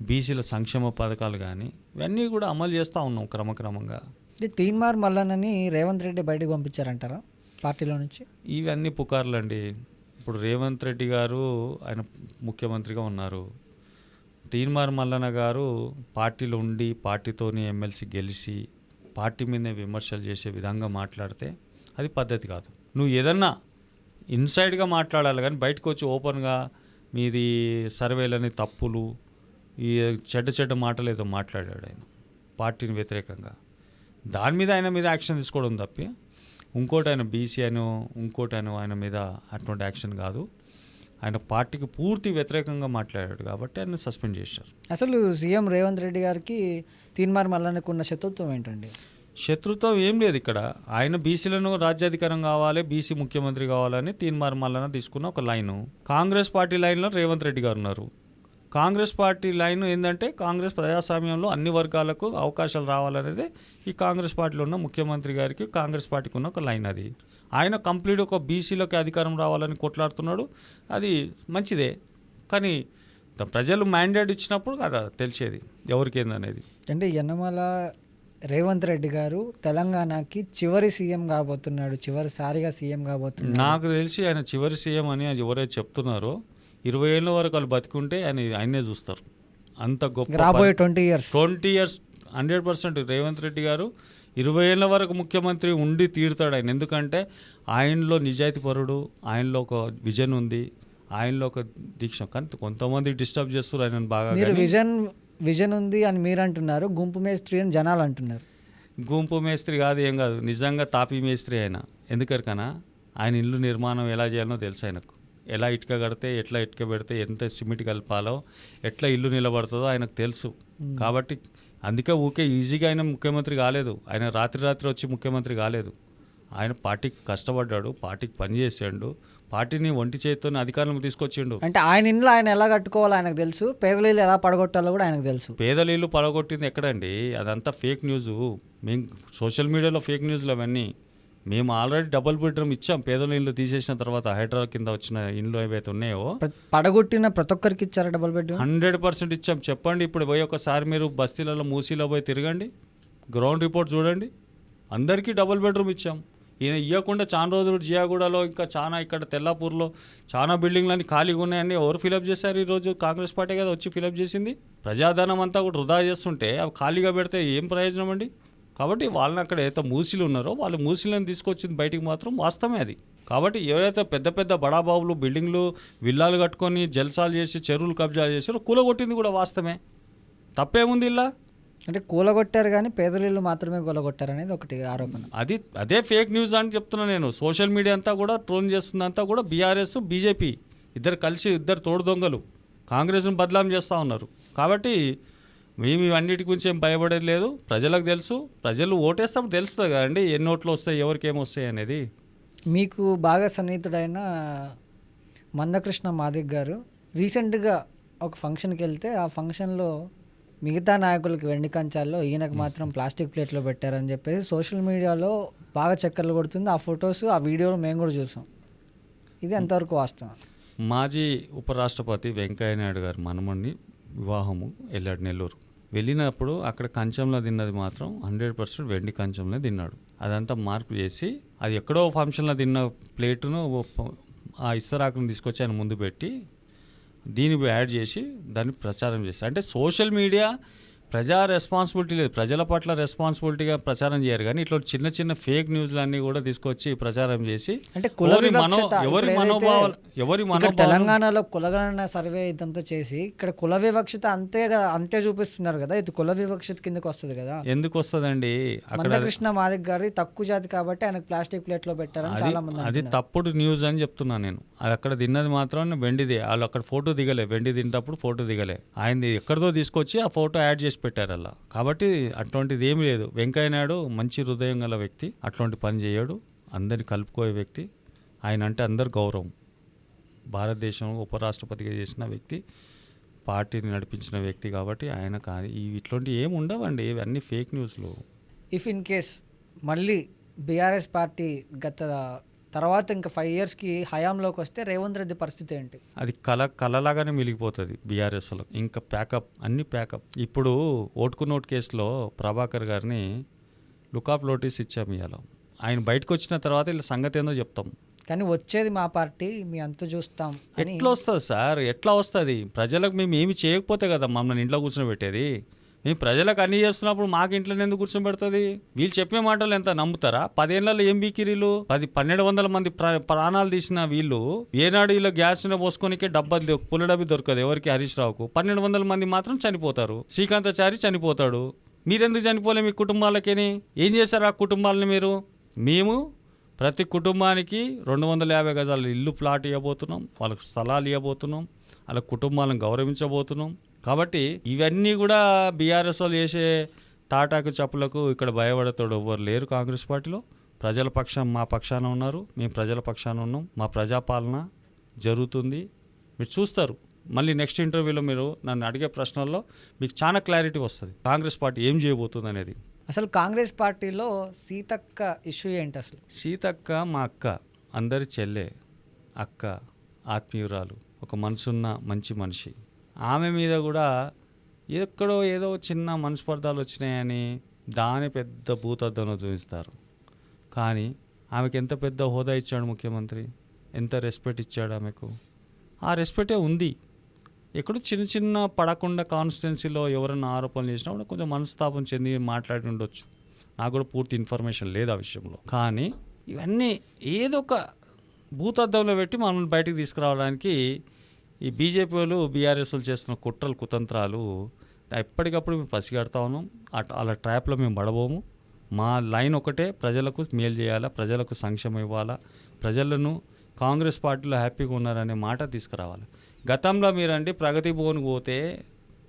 బీసీల సంక్షేమ పథకాలు కానీ ఇవన్నీ కూడా అమలు చేస్తూ ఉన్నాం క్రమక్రమంగా. తీన్మార్ మల్లన్నని రేవంత్ రెడ్డి బయటకు పంపించారంటారా పార్టీలో నుంచి? ఇవన్నీ పుకార్లండి. ఇప్పుడు రేవంత్ రెడ్డి గారు ఆయన ముఖ్యమంత్రిగా ఉన్నారు. తీన్మార్ మల్లన్న గారు పార్టీలో ఉండి పార్టీతోని ఎమ్మెల్సీ గెలిచి పార్టీ మీదే విమర్శలు చేసే విధంగా మాట్లాడితే అది పద్ధతి కాదు. నువ్వు ఏదన్నా ఇన్సైడ్గా మాట్లాడాలి కానీ బయటకు వచ్చి ఓపెన్గా మీది సర్వేలని తప్పులు ఈ చెడ్డ మాటలు ఏదో మాట్లాడాడు ఆయన పార్టీని వ్యతిరేకంగా. దాని మీద ఆయన మీద యాక్షన్ తీసుకోవడం తప్పి ఇంకోటి ఆయన బీసీ ఇంకోటి ఆయన మీద అటువంటి యాక్షన్ కాదు. ఆయన పార్టీకి పూర్తి వ్యతిరేకంగా మాట్లాడాడు కాబట్టి ఆయన సస్పెండ్ చేశారు. అసలు సీఎం రేవంత్ రెడ్డి గారికి తీన్మార్ మల్లన్నకు ఉన్న శత్రుత్వం ఏంటండి? శత్రుత్వం ఏం లేదు ఇక్కడ. ఆయన బీసీలను రాజ్యాధికారం కావాలి, బీసీ ముఖ్యమంత్రి కావాలని తీన్మార్ మల్లన్న తీసుకున్న ఒక లైను. కాంగ్రెస్ పార్టీ లైన్లో రేవంత్ రెడ్డి గారు ఉన్నారు. కాంగ్రెస్ పార్టీ లైన్ ఏంటంటే కాంగ్రెస్ ప్రజాస్వామ్యంలో అన్ని వర్గాలకు అవకాశాలు రావాలనేది ఈ కాంగ్రెస్ పార్టీలో ఉన్న ముఖ్యమంత్రి గారికి కాంగ్రెస్ పార్టీకి ఉన్న ఒక లైన్. అది ఆయన కంప్లీట్ ఒక బీసీలోకి అధికారం రావాలని కొట్లాడుతున్నాడు. అది మంచిదే, కానీ ప్రజలు మ్యాండేట్ ఇచ్చినప్పుడు కదా తెలిసేది ఎవరికి ఏందనేది. అంటే యనమల రేవంత్ రెడ్డి గారు తెలంగాణకి చివరి సీఎం కాబోతున్నాడు, చివరిసారిగా సీఎం కాబోతున్నాడు. నాకు తెలిసి ఆయన చివరి సీఎం అని ఎవరైతే చెప్తున్నారో 20 ఏళ్ళ వరకు వాళ్ళు బతికుంటే ఆయనే చూస్తారు. అంత గొప్ప రాబోయే 20 ఇయర్స్ 100% రేవంత్ రెడ్డి గారు 20 ఏళ్ళ వరకు ముఖ్యమంత్రి ఉండి తీరుతాడు ఆయన. ఎందుకంటే ఆయనలో నిజాయితీ పరుడు, ఆయనలో ఒక విజన్ ఉంది, ఆయనలో ఒక దీక్ష. కానీ కొంతమంది డిస్టర్బ్ చేస్తారు ఆయన బాగా. మీరు విజన్ ఉంది అని మీరు అంటున్నారు, గుంపు మేస్త్రి అని జనాలు అంటున్నారు. గుంపు మేస్త్రి కాదు, ఏం కాదు, నిజంగా తాపీ మేస్త్రి ఆయన. ఎందుకన్నా ఆయన ఇల్లు నిర్మాణం ఎలా చేయాలో తెలుసు ఆయనకు. ఎలా ఇటుక కడితే, ఎట్లా ఇటుక పెడితే, ఎంత సిమెంట్ కలపాలో, ఎట్లా ఇల్లు నిలబడుతుందో ఆయనకు తెలుసు. కాబట్టి అందుకే ఊకే ఈజీగా ఆయన ముఖ్యమంత్రి కాలేదు. ఆయన రాత్రి వచ్చి ముఖ్యమంత్రి కాలేదు. ఆయన పార్టీకి కష్టపడ్డాడు, పార్టీకి పనిచేసాడు, పార్టీని ఒంటి చేతితో అధికారంలోకి తీసుకొచ్చిండు. అంటే ఆయన ఇంట్లో ఆయన ఎలా కట్టుకోవాలో ఆయనకు తెలుసు, పేదల ఇల్లు ఎలా పడగొట్టాలో కూడా ఆయనకు తెలుసు. పేదల ఇల్లు పడగొట్టింది ఎక్కడండి? అదంతా ఫేక్ న్యూస్. మేము సోషల్ మీడియాలో ఫేక్ న్యూస్లు అవన్నీ. మేము ఆల్రెడీ డబుల్ బెడ్రూమ్ ఇచ్చాం. పేదల ఇల్లు తీసేసిన తర్వాత హైదరాబాద్ కింద వచ్చిన ఇండ్లు ఏవైతే ఉన్నాయో పడగొట్టిన ప్రతి ఒక్కరికి ఇచ్చారా డబుల్ బెడ్రూమ్? 100% ఇచ్చాం. చెప్పండి, ఇప్పుడు పోయి ఒకసారి మీరు బస్తీలలో మూసీలో పోయి తిరగండి, గ్రౌండ్ రిపోర్ట్ చూడండి, అందరికీ డబుల్ బెడ్రూమ్ ఇచ్చాం. ఈయన ఇవ్వకుండా చాలా రోజులు జియాగూడలో ఇంకా చాలా ఇక్కడ తెల్లాపూర్లో చాలా బిల్డింగ్లన్నీ ఖాళీగా ఉన్నాయని ఎవరు ఫిలప్ చేశారు? ఈరోజు కాంగ్రెస్ పార్టీ కదా వచ్చి ఫిలప్ చేసింది. ప్రజాధనం అంతా కూడా వృధా చేస్తుంటే అవి ఖాళీగా పెడితే ఏం ప్రయోజనం అండి? కాబట్టి వాళ్ళని అక్కడ ఏదైతే మూసీలు ఉన్నారో వాళ్ళు మూసీలను తీసుకొచ్చింది బయటికి మాత్రం వాస్తవమే అది. కాబట్టి ఎవరైతే పెద్ద పెద్ద బడాబాబులు బిల్డింగ్లు విల్లాలు కట్టుకొని జల్సాలు చేసి చెరువులు కబ్జా చేశారో కూలగొట్టింది కూడా వాస్తవమే. తప్పేముంది ఇలా? అంటే కూలగొట్టారు కానీ పేదల ఇల్లు మాత్రమే కూలగొట్టారు అనేది ఒకటి ఆరోపణ. అదే ఫేక్ న్యూస్ అని చెప్తున్నాను నేను. సోషల్ మీడియా అంతా కూడా ట్రోల్ చేస్తుందంతా కూడా బీఆర్ఎస్ బీజేపీ ఇద్దరు తోడు దొంగలు కాంగ్రెస్ను బదలాం చేస్తూ ఉన్నారు. కాబట్టి మేము ఇవన్నిటి గురించి ఏం భయపడేది లేదు. ప్రజలకు తెలుసు, ప్రజలు ఓటేస్తాప్పుడు తెలుస్తుంది కదండి ఎన్ని ఓట్లు వస్తాయి, ఎవరికి ఏమొస్తాయి అనేది. మీకు బాగా సన్నిహితుడైన మందకృష్ణ మాదిక్ గారు రీసెంట్గా ఒక ఫంక్షన్కి వెళ్తే ఆ ఫంక్షన్లో మిగతా నాయకులకి వెండి కంచాల్లో ఈయనకు మాత్రం ప్లాస్టిక్ ప్లేట్లో పెట్టారని చెప్పేసి సోషల్ మీడియాలో బాగా చక్కర్లు కొడుతుంది. ఆ ఫొటోస్ ఆ వీడియోలు మేము కూడా చూసాం. ఇది ఎంతవరకు వాస్తవం? మాజీ ఉపరాష్ట్రపతి వెంకయ్య నాయుడు గారు మనమని వివాహము వెళ్ళాడు నెల్లూరు. వెళ్ళినప్పుడు అక్కడ కంచంలో తిన్నది మాత్రం 100% వెండి కంచంలో తిన్నాడు. అదంతా మార్పు చేసి అది ఎక్కడో ఫంక్షన్లో తిన్న ప్లేటును ఆ ఇస్తరాకును తీసుకొచ్చి ఆయన ముందు పెట్టి దీన్ని యాడ్ చేసి దాన్ని ప్రచారం చేస్తారు. అంటే సోషల్ మీడియా ప్రజా రెస్పాన్సిబిలిటీ లేదు, ప్రజల పట్ల రెస్పాన్సిబిలిటీగా ప్రచారం చేయరు. కానీ ఇట్లా చిన్న చిన్న ఫేక్ న్యూస్లన్నీ కూడా తీసుకొచ్చి ప్రచారం చేసి అంటే కుల ఎవరి వివక్షత ఎవరి ఇప్పుడు మనోభావాలు ఎవరి ఇక్కడ మనోభావాలు తెలంగాణలో కులగణన సర్వే ఇదంతా చేసి ఇక్కడ కుల వివక్షత అంతే చూపిస్తున్నారు కదా, ఇది కుల వివక్షత కిందకి వస్తుంది కదా. ఎందుకు వస్తుందండి? అక్కడ మందకృష్ణ మాదిక్ గారి తక్కువ జాతి కాబట్టి ఆయనకు ప్లాస్టిక్ ప్లేట్ లో పెట్టారని చాలా మంది అది తప్పుడు న్యూస్ అని చెప్తున్నా నేను. అది అక్కడ తిన్నది మాత్రం వెండిదే. వాళ్ళు అక్కడ ఫోటో దిగలే, వెండి తింటప్పుడు ఫోటో దిగలే. ఆయనది ఎక్కడితో తీసుకొచ్చి ఆ ఫోటో యాడ్ చేసి పెట్టారు అలా. కాబట్టి అటువంటిది ఏమీ లేదు. వెంకయ్య నాయుడు మంచి హృదయం గల వ్యక్తి, అట్లాంటి పని చేయడు, అందరిని కలుపుకోయే వ్యక్తి. ఆయన అంటే అందరు గౌరవం. భారతదేశం ఉపరాష్ట్రపతిగా చేసిన వ్యక్తి, పార్టీని నడిపించిన వ్యక్తి. కాబట్టి ఆయన ఇట్లాంటి ఏమి ఉండవండి, ఇవన్నీ ఫేక్ న్యూస్లు. ఇఫ్ ఇన్ కేస్ మళ్ళీ బీఆర్ఎస్ పార్టీ గత తర్వాత ఇంకా 5 yearsకి హయాంలోకి వస్తే రేవంత్ రెడ్డి పరిస్థితి ఏంటి? అది కలలాగానే మిలిగిపోతుంది బీఆర్ఎస్లో. ఇంకా ప్యాకప్, అన్ని ప్యాకప్. ఇప్పుడు ఓటుకు నోటు కేసులో ప్రభాకర్ గారిని లుకాఫ్ నోటీస్ ఇచ్చాము ఇవాళ. ఆయన బయటకు వచ్చిన తర్వాత వీళ్ళ సంగతి ఏందో చెప్తాం. కానీ వచ్చేది మా పార్టీ, మీ అంత చూస్తాం అని. ఎట్లా వస్తుంది సార్? ఎట్లా వస్తుంది? ప్రజలకు మేము ఏమి చేయకపోతే కదా మమ్మల్ని ఇంట్లో కూర్చోబెట్టేది. మేము ప్రజలకు అన్నీ చేస్తున్నప్పుడు మాకు ఇంట్లో ఎందుకు కూర్చోబెడుతుంది? వీళ్ళు చెప్పే మాటలు ఎంత నమ్ముతారా? 10 ఏళ్లలో ఏం బీకిరీలు? 1200 మంది ప్రాణాలు తీసిన వీళ్ళు ఏనాడు ఇలా గ్యాస్ పోసుకొనికే పుల్ల డబ్బి దొరకదు ఎవరికి, హరీష్ రావుకు. 1200 మంది మాత్రం చనిపోతారు. శ్రీకాంతాచారి చనిపోతాడు. మీరెందుకు చనిపోలే? మీ కుటుంబాలకేని ఏం చేశారు ఆ కుటుంబాలని మీరు? మేము ప్రతి కుటుంబానికి 250 గజాల ఇల్లు, ప్లాట్ ఇవ్వబోతున్నాం, వాళ్ళకు స్థలాలు ఇవ్వబోతున్నాం, వాళ్ళ కుటుంబాలను గౌరవించబోతున్నాం. కాబట్టి ఇవన్నీ కూడా బీఆర్ఎస్ వాళ్ళు చేసే తాటాకు చప్పులకు ఇక్కడ భయపడతాడు ఎవ్వరు లేరు కాంగ్రెస్ పార్టీలో. ప్రజల పక్షం మా పక్షాన ఉన్నారు, మేము ప్రజల పక్షాన ఉన్నాం. మా ప్రజాపాలన జరుగుతుంది, మీరు చూస్తారు. మళ్ళీ నెక్స్ట్ ఇంటర్వ్యూలో మీరు నన్ను అడిగే ప్రశ్నల్లో మీకు చాలా క్లారిటీ వస్తుంది కాంగ్రెస్ పార్టీ ఏం చేయబోతుంది అనేది. అసలు కాంగ్రెస్ పార్టీలో సీతక్క ఇష్యూ ఏంటి అసలు? సీతక్క మా అక్క, అందరి చెల్లె, అక్క, ఆత్మీయురాలు, ఒక మనసున్న మంచి మనిషి. ఆమె మీద కూడా ఎక్కడో ఏదో చిన్న మనస్పర్ధాలు వచ్చినాయని దాని పెద్ద భూతద్దంలో చూపిస్తారు. కానీ ఆమెకు ఎంత పెద్ద హోదా ఇచ్చాడు ముఖ్యమంత్రి, ఎంత రెస్పెక్ట్ ఇచ్చాడు ఆమెకు. ఆ రెస్పెక్టే ఉంది. ఎక్కడో చిన్న చిన్న పడకుండా కాన్స్టిట్యున్సీలో ఎవరైనా ఆరోపణలు చేసినా కూడా కొంచెం మనస్తాపం చెంది మాట్లాడి ఉండొచ్చు. నాకు కూడా పూర్తి ఇన్ఫర్మేషన్ లేదు ఆ విషయంలో. కానీ ఇవన్నీ ఏదో ఒక భూతద్దంలో పెట్టి మనల్ని బయటకు తీసుకురావడానికి ఈ బీజేపీ వాళ్ళు, బీఆర్ఎస్ వాళ్ళు చేస్తున్న కుట్రలు, కుతంత్రాలు ఎప్పటికప్పుడు మేము పసిగడతా ఉన్నాం. అలా ట్రాప్లో మేము పడబోము. మా లైన్ ఒకటే, ప్రజలకు మేలు చేయాలా, ప్రజలకు సంక్షేమం ఇవ్వాలా, ప్రజలను కాంగ్రెస్ పార్టీలో హ్యాపీగా ఉన్నారనే మాట తీసుకురావాలి. గతంలో మీరండి ప్రగతి భవన్కి పోతే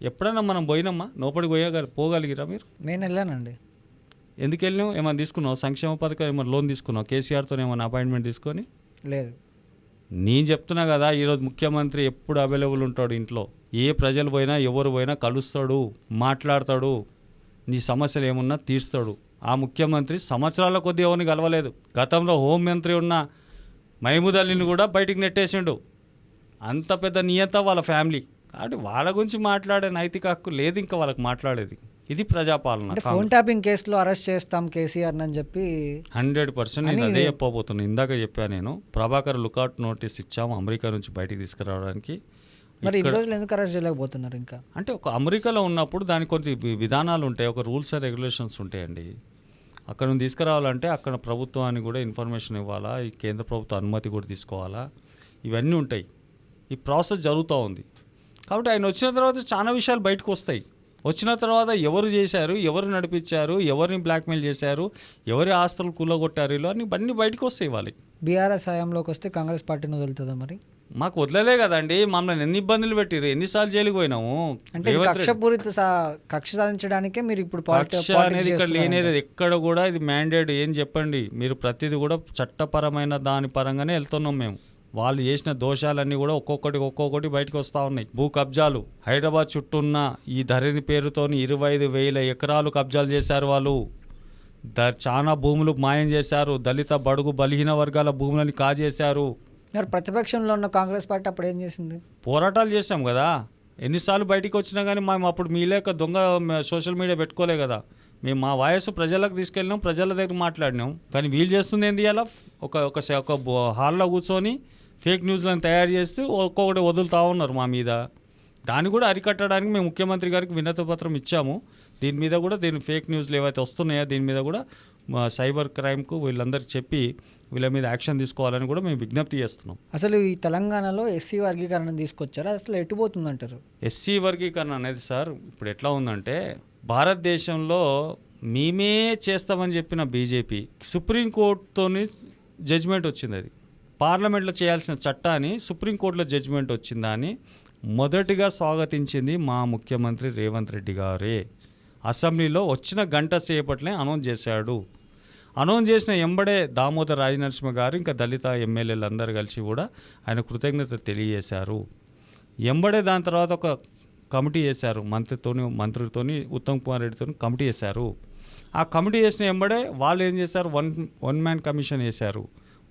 ఎప్పుడైనా మనం పోయినామా? లోపలికి పోగలిగిరా మీరు? నేను వెళ్ళానండి. ఎందుకు వెళ్ళినావు? ఏమైనా తీసుకున్నావు? సంక్షేమ పథకం ఏమైనా లోన్ తీసుకున్నావు? కేసీఆర్తో ఏమైనా అపాయింట్మెంట్ తీసుకొని? లేదు. నేను చెప్తున్నా కదా, ఈరోజు ముఖ్యమంత్రి ఎప్పుడు అవైలబుల్ ఉంటాడు ఇంట్లో. ఏ ప్రజలు పోయినా ఎవరు పోయినా కలుస్తాడు, మాట్లాడతాడు, నీ సమస్యలు ఏమున్నా తీరుస్తాడు. ఆ ముఖ్యమంత్రి సంవత్సరాల కొద్దీ ఎవరిని కలవలేదు. గతంలో హోంమంత్రి ఉన్న మహమూద్ అలీని కూడా బయటికి నెట్టేసిండు. అంత పెద్ద నియత వాళ్ళ ఫ్యామిలీ. కాబట్టి వాళ్ళ గురించి మాట్లాడే నైతిక హక్కు లేదు ఇంకా వాళ్ళకి మాట్లాడేది. ఇది ప్రజాపాలన. ఫోన్ ట్యాపింగ్ కేసులో అరెస్ట్ చేస్తాం కేసీఆర్ అని చెప్పి 100% నేను అదే చెప్పబోతున్నాను. ఇందాక చెప్పాను నేను, ప్రభాకర్ లుకౌట్ నోటీస్ ఇచ్చాము అమెరికా నుంచి బయటికి తీసుకురావడానికి. మరి ఇన్ని రోజులు ఎందుకు అరెస్ట్ చేయలేకపోతున్నారు ఇంకా? అంటే ఒక అమెరికాలో ఉన్నప్పుడు దానికి కొన్ని విధానాలు ఉంటాయి, ఒక రూల్స్ అండ్ రెగ్యులేషన్స్ ఉంటాయండి. అక్కడ నుంచి తీసుకురావాలంటే అక్కడ ప్రభుత్వానికి కూడా ఇన్ఫర్మేషన్ ఇవ్వాలా, ఈ కేంద్ర ప్రభుత్వ అనుమతి కూడా తీసుకోవాలా, ఇవన్నీ ఉంటాయి. ఈ ప్రాసెస్ జరుగుతూ ఉంది. కాబట్టి ఆయన వచ్చిన తర్వాత చాలా విషయాలు బయటకు వస్తాయి. వచ్చిన తర్వాత ఎవరు చేశారు, ఎవరు నడిపించారు, ఎవరిని బ్లాక్మెయిల్ చేశారు, ఎవరి ఆస్తులు కూలగొట్టారు, ఇలా అన్నీ బయటకు వస్తాయి వాళ్ళకి. బీఆర్ఎస్ హయాంలోకి వస్తే కాంగ్రెస్ పార్టీని వదులుతుందా మరి? మాకు వదలలే కదండి, మమ్మల్ని ఎన్ని ఇబ్బందులు పెట్టిరు, ఎన్నిసార్లు జైలుకి పోయినాము. అంటే కక్ష సాధించడానికే మీరు ఇప్పుడు కక్ష అనేది ఇక్కడ లేనేది ఎక్కడ కూడా. ఇది మ్యాండేట్. ఏం చెప్పండి మీరు, ప్రతిదీ కూడా చట్టపరమైన దాని పరంగానే వెళ్తున్నాం మేము. వాళ్ళు చేసిన దోషాలన్నీ కూడా ఒక్కొక్కటి బయటకు వస్తూ ఉన్నాయి. భూ కబ్జాలు, హైదరాబాద్ చుట్టూ ఉన్న ఈ ధరణి పేరుతో 25,000 ఎకరాలు కబ్జాలు చేశారు వాళ్ళు. చాలా భూములు మాయం చేశారు. దళిత, బడుగు, బలహీన వర్గాల భూములని కాజేశారు. మరి ప్రతిపక్షంలో ఉన్న కాంగ్రెస్ పార్టీ అప్పుడు ఏం చేసింది? పోరాటాలు చేశాం కదా. ఎన్నిసార్లు బయటికి వచ్చినా కానీ మేము అప్పుడు మీ లేక దొంగ సోషల్ మీడియా పెట్టుకోలే కదా. మేము మా వాయిస్ ప్రజలకు తీసుకెళ్ళినాం, ప్రజల దగ్గర మాట్లాడినాం. కానీ వీళ్ళు చేస్తుంది ఏంది? అలా ఒక హాల్లో కూర్చొని ఫేక్ న్యూస్లను తయారు చేస్తూ ఒక్కొక్కటి వదులుతూ ఉన్నారు మా మీద. దాన్ని కూడా అరికట్టడానికి మేము ముఖ్యమంత్రి గారికి వినతి పత్రం ఇచ్చాము. దీని మీద కూడా ఫేక్ న్యూస్లు ఏవైతే వస్తున్నాయో దీని మీద కూడా సైబర్ క్రైమ్కు వీళ్ళందరికీ చెప్పి వీళ్ళ మీద యాక్షన్ తీసుకోవాలని కూడా మేము విజ్ఞప్తి చేస్తున్నాం. అసలు ఈ తెలంగాణలో ఎస్సీ వర్గీకరణ తీసుకొచ్చారా, అసలు ఎటుపోతుందంటారు? ఎస్సీ వర్గీకరణ అనేది సార్ ఇప్పుడు ఎట్లా ఉందంటే, భారతదేశంలో మేమే చేస్తామని చెప్పిన బీజేపీ సుప్రీంకోర్టుతోని జడ్జిమెంట్ వచ్చింది. అది పార్లమెంట్లో చేయాల్సిన చట్టాన్ని సుప్రీంకోర్టులో జడ్జిమెంట్ వచ్చిందా అని మొదటిగా స్వాగతించింది మా ముఖ్యమంత్రి రేవంత్ రెడ్డి గారే. అసెంబ్లీలో వచ్చిన గంట సేపట్లే అనౌన్స్ చేశాడు. అనౌన్స్ చేసిన ఎంబడే దామోదర్ రాజనరసింహ గారు ఇంకా దళిత ఎమ్మెల్యేలు అందరూ కలిసి కూడా ఆయన కృతజ్ఞత తెలియజేశారు. ఎంబడే దాని తర్వాత ఒక కమిటీ చేశారు, మంత్రితోని ఉత్తమ్ కుమార్ రెడ్డితో కమిటీ చేశారు. ఆ కమిటీ చేసిన ఎంబడే వాళ్ళు ఏం చేశారు, వన్ మ్యాన్ కమిషన్ వేశారు.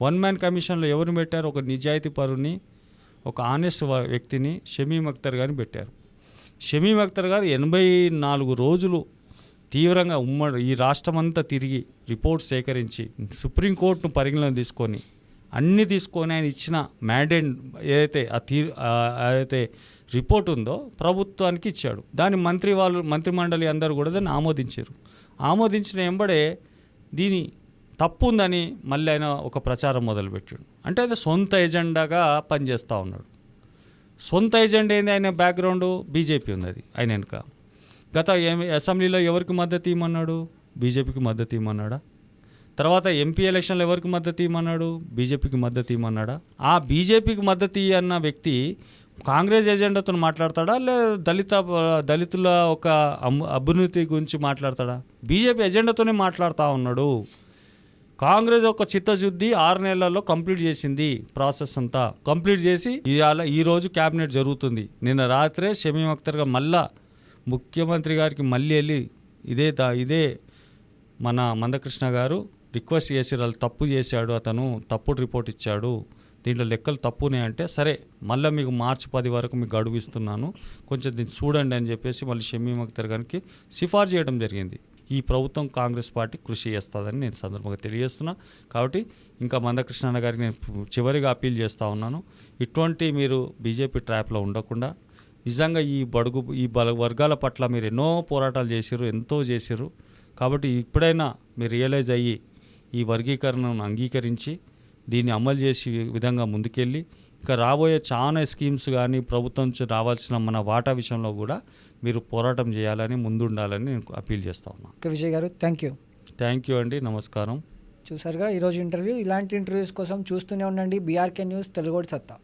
వన్ మ్యాన్ కమిషన్లో ఎవరిని పెట్టారు? ఒక నిజాయితీ పరుని, ఒక ఆనెస్ట్ వ్యక్తిని, షమీం అఖ్తర్ గారిని పెట్టారు. షమీం అఖ్తర్ గారు 84 రోజులు తీవ్రంగా ఈ రాష్ట్రమంతా తిరిగి రిపోర్ట్ సేకరించి సుప్రీంకోర్టును పరిగణన తీసుకొని ఆయన ఇచ్చిన మ్యాండేట్ ఏదైతే రిపోర్ట్ ఉందో ప్రభుత్వానికి ఇచ్చాడు. దాన్ని మంత్రిమండలి అందరూ కూడా దాన్ని ఆమోదించారు. ఆమోదించిన ఎంబడే దీని తప్పు ఉందని మళ్ళీ ఆయన ఒక ప్రచారం మొదలుపెట్టాడు. అంటే అది సొంత ఎజెండాగా పనిచేస్తూ ఉన్నాడు. సొంత ఎజెండా ఏంది? ఆయన బ్యాక్గ్రౌండ్ బీజేపీ ఉంది, అది ఆయన వెనుక. గత అసెంబ్లీలో ఎవరికి మద్దతు ఇవ్వమన్నాడు? బీజేపీకి మద్దతు ఇవ్వమన్నాడా? తర్వాత ఎంపీ ఎలక్షన్లో ఎవరికి మద్దతు ఇవ్వమన్నాడు? బీజేపీకి మద్దతు ఇవ్వమన్నాడా? ఆ బీజేపీకి మద్దతు అన్న వ్యక్తి కాంగ్రెస్ ఎజెండాతో మాట్లాడతాడా, లేదా దళితుల ఒక అభ్యున్నతి గురించి మాట్లాడతాడా? బీజేపీ ఎజెండాతోనే మాట్లాడుతూ ఉన్నాడు. కాంగ్రెస్ ఒక చిత్తశుద్ధి 6 నెలల్లో కంప్లీట్ చేసింది. ప్రాసెస్ అంతా కంప్లీట్ చేసి ఈరోజు క్యాబినెట్ జరుగుతుంది. నిన్న రాత్రే షమీం అఖ్తర్గా మళ్ళా ముఖ్యమంత్రి గారికి మళ్ళీ వెళ్ళి ఇదే మన మందకృష్ణ గారు రిక్వెస్ట్ చేసి వాళ్ళు తప్పు చేశాడు, అతను తప్పుడు రిపోర్ట్ ఇచ్చాడు, దీంట్లో లెక్కలు తప్పునే అంటే, సరే మళ్ళీ మీకు మార్చి 10 వరకు మీకు గడువు ఇస్తున్నాను, కొంచెం దీన్ని చూడండి అని చెప్పేసి మళ్ళీ షమీం అఖ్తర్ గారికి సిఫార్సు చేయడం జరిగింది. ఈ ప్రభుత్వం కాంగ్రెస్ పార్టీ కృషి చేస్తుందని నేను సందర్భంగా తెలియజేస్తున్నా. కాబట్టి ఇంకా మందకృష్ణ గారికి నేను చివరిగా అప్పీల్ చేస్తూ ఉన్నాను, ఇటువంటి మీరు బీజేపీ ట్రాప్లో ఉండకుండా నిజంగా ఈ వర్గాల పట్ల మీరు ఎన్నో పోరాటాలు చేసిర్రు, ఎంతో చేసిర్రు. కాబట్టి ఇప్పుడైనా మీరు రియలైజ్ అయ్యి ఈ వర్గీకరణను అంగీకరించి దీన్ని అమలు చేసే విధంగా ముందుకెళ్ళి ఇంకా రాబోయే చాలా స్కీమ్స్ కానీ ప్రభుత్వం నుంచి రావాల్సిన మన వాటా విషయంలో కూడా మీరు పోరాటం చేయాలని ముందుండాలని నేను అప్పీల్ చేస్తా ఉన్నాను. విజయ్ గారు థ్యాంక్ యూ అండి, నమస్కారం. చూసారుగా ఈరోజు ఇంటర్వ్యూ. ఇలాంటి ఇంటర్వ్యూస్ కోసం చూస్తూనే ఉండండి బీఆర్కే న్యూస్ తెలుగోడి సత్తా.